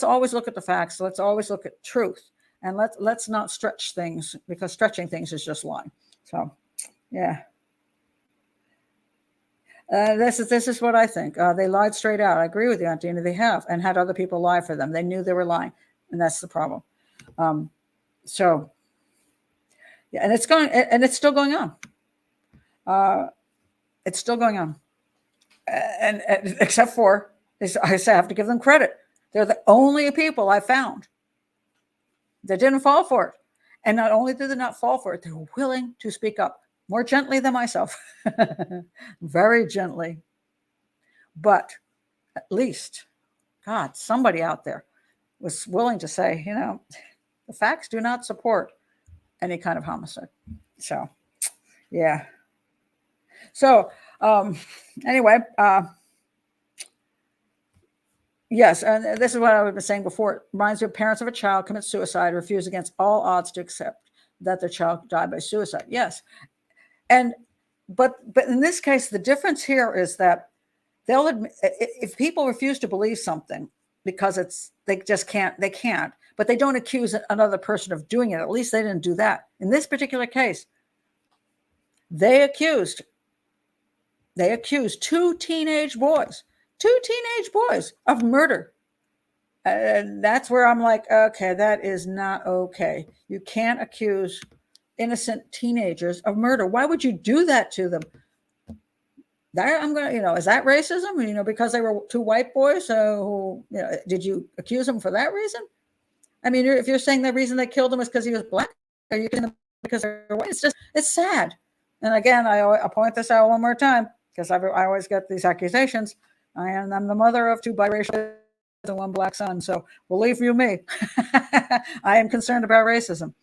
Speaker 1: always look at the facts. Let's always look at truth, and let's not stretch things, because stretching things is just lying. So, yeah. This is what I think. They lied straight out. I agree with you, Aunt Dina. They have, and had other people lie for them. They knew they were lying, and that's the problem. So, yeah, and it's still going on. It's still going on, and except for, I have to give them credit. They're the only people I found that didn't fall for it, and not only did they not fall for it, they were willing to speak up. More gently than myself, very gently. But at least, God, somebody out there was willing to say, the facts do not support any kind of homicide. So, yeah. So, anyway, yes, and this is what I was saying before. It reminds me of parents of a child commit suicide, refuse against all odds to accept that their child died by suicide. Yes. But in this case, the difference here is that they'll admit, if people refuse to believe something because they can't, but they don't accuse another person of doing it. At least they didn't do that. In this particular case, they accused two teenage boys of murder. And that's where I'm like, okay, that is not okay. You can't accuse innocent teenagers of murder. Why would you do that to them? Is that racism? Because they were two white boys. So, did you accuse them for that reason? I mean, if you're saying the reason they killed him is because he was black, are you killing them because they're white? It's sad. And again, I point this out one more time, because I always get these accusations. I'm the mother of two biracial and one black son. So believe you me, I am concerned about racism.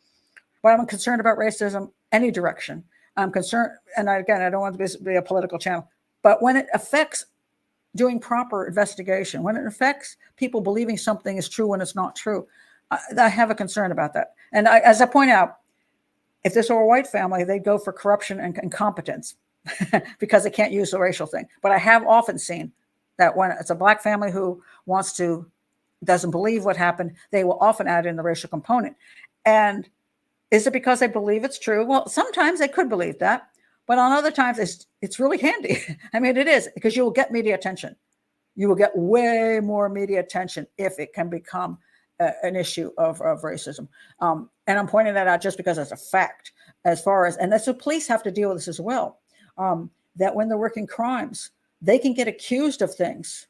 Speaker 1: But I'm concerned about racism any direction. I'm concerned, and again, I don't want to be a political channel, but when it affects doing proper investigation, when it affects people believing something is true when it's not true, I have a concern about that. And as I point out, if this were a white family, they'd go for corruption and incompetence because they can't use the racial thing. But I have often seen that when it's a black family who doesn't believe what happened, they will often add in the racial component. And is it because they believe it's true? Well, sometimes they could believe that, but on other times it's really handy. I mean, it is, because you will get media attention. You will get way more media attention if it can become an issue of racism. And I'm pointing that out just because it's a fact. And that's the police have to deal with this as well. That when they're working crimes, they can get accused of things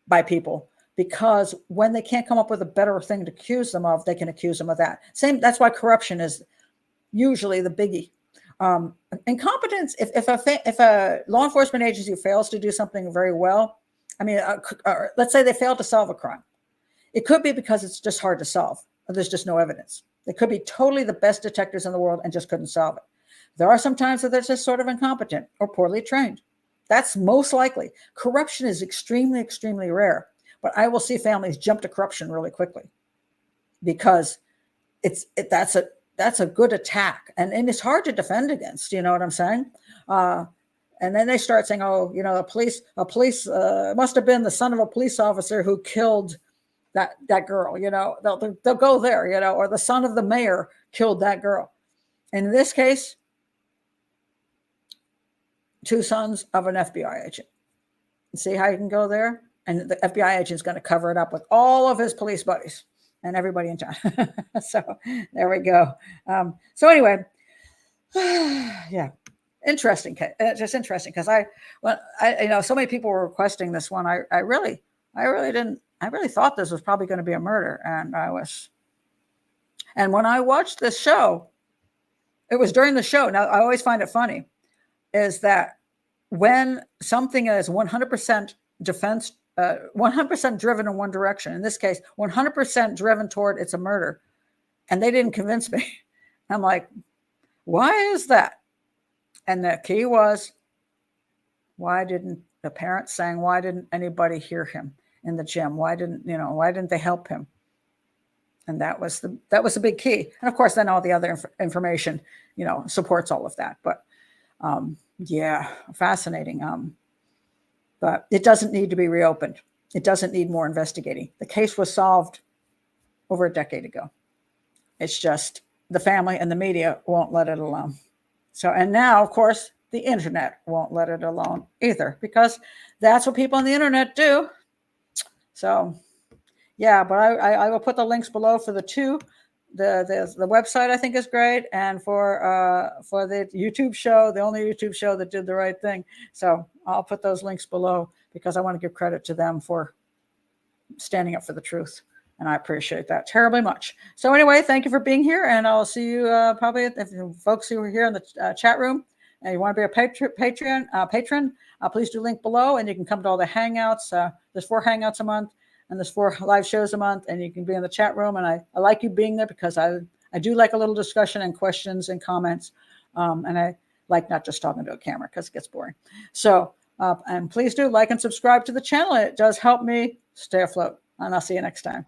Speaker 1: by people, because when they can't come up with a better thing to accuse them of, they can accuse them of that. That's why corruption is usually the biggie. Incompetence, if a law enforcement agency fails to do something very well, let's say they failed to solve a crime. It could be because it's just hard to solve. There's just no evidence. They could be totally the best detectives in the world and just couldn't solve it. There are some times that they're just sort of incompetent or poorly trained. That's most likely. Corruption is extremely, extremely rare. But I will see families jump to corruption really quickly, because that's a good attack, and it's hard to defend against. You know what I'm saying? And then they start saying, "Oh, a police must have been the son of a police officer who killed that girl." They'll go there. Or the son of the mayor killed that girl. And in this case, two sons of an FBI agent. See how you can go there? And the FBI agent is going to cover it up with all of his police buddies and everybody in town. So there we go. So anyway, yeah, interesting. Just interesting, because so many people were requesting this one. I really thought this was probably going to be a murder, and when I watched this show, it was during the show. Now, I always find it funny is that when something is 100% defense, 100% driven in one direction, in this case, 100% driven toward it's a murder, and they didn't convince me. I'm like, why is that? And the key was, why didn't the parents saying, why didn't anybody hear him in the gym? Why didn't they help him? And that was the big key. And of course, then all the other information, supports all of that. But yeah, fascinating. But it doesn't need to be reopened. It doesn't need more investigating. The case was solved over a decade ago. It's just the family and the media won't let it alone. So, and now, of course, the internet won't let it alone either, because that's what people on the internet do. So, yeah, but I will put the links below for the two. The website I think is great, and for the YouTube show, the only YouTube show that did the right thing. So I'll put those links below because I want to give credit to them for standing up for the truth. And I appreciate that terribly much. So anyway, thank you for being here. And I'll see you probably if folks who are here in the chat room and you want to be a patron, please do link below. And you can come to all the hangouts. There's 4 hangouts a month and there's 4 live shows a month. And you can be in the chat room. And I like you being there because I do like a little discussion and questions and comments. And I like not just talking to a camera because it gets boring. So, and please do like and subscribe to the channel. It does help me stay afloat. And I'll see you next time.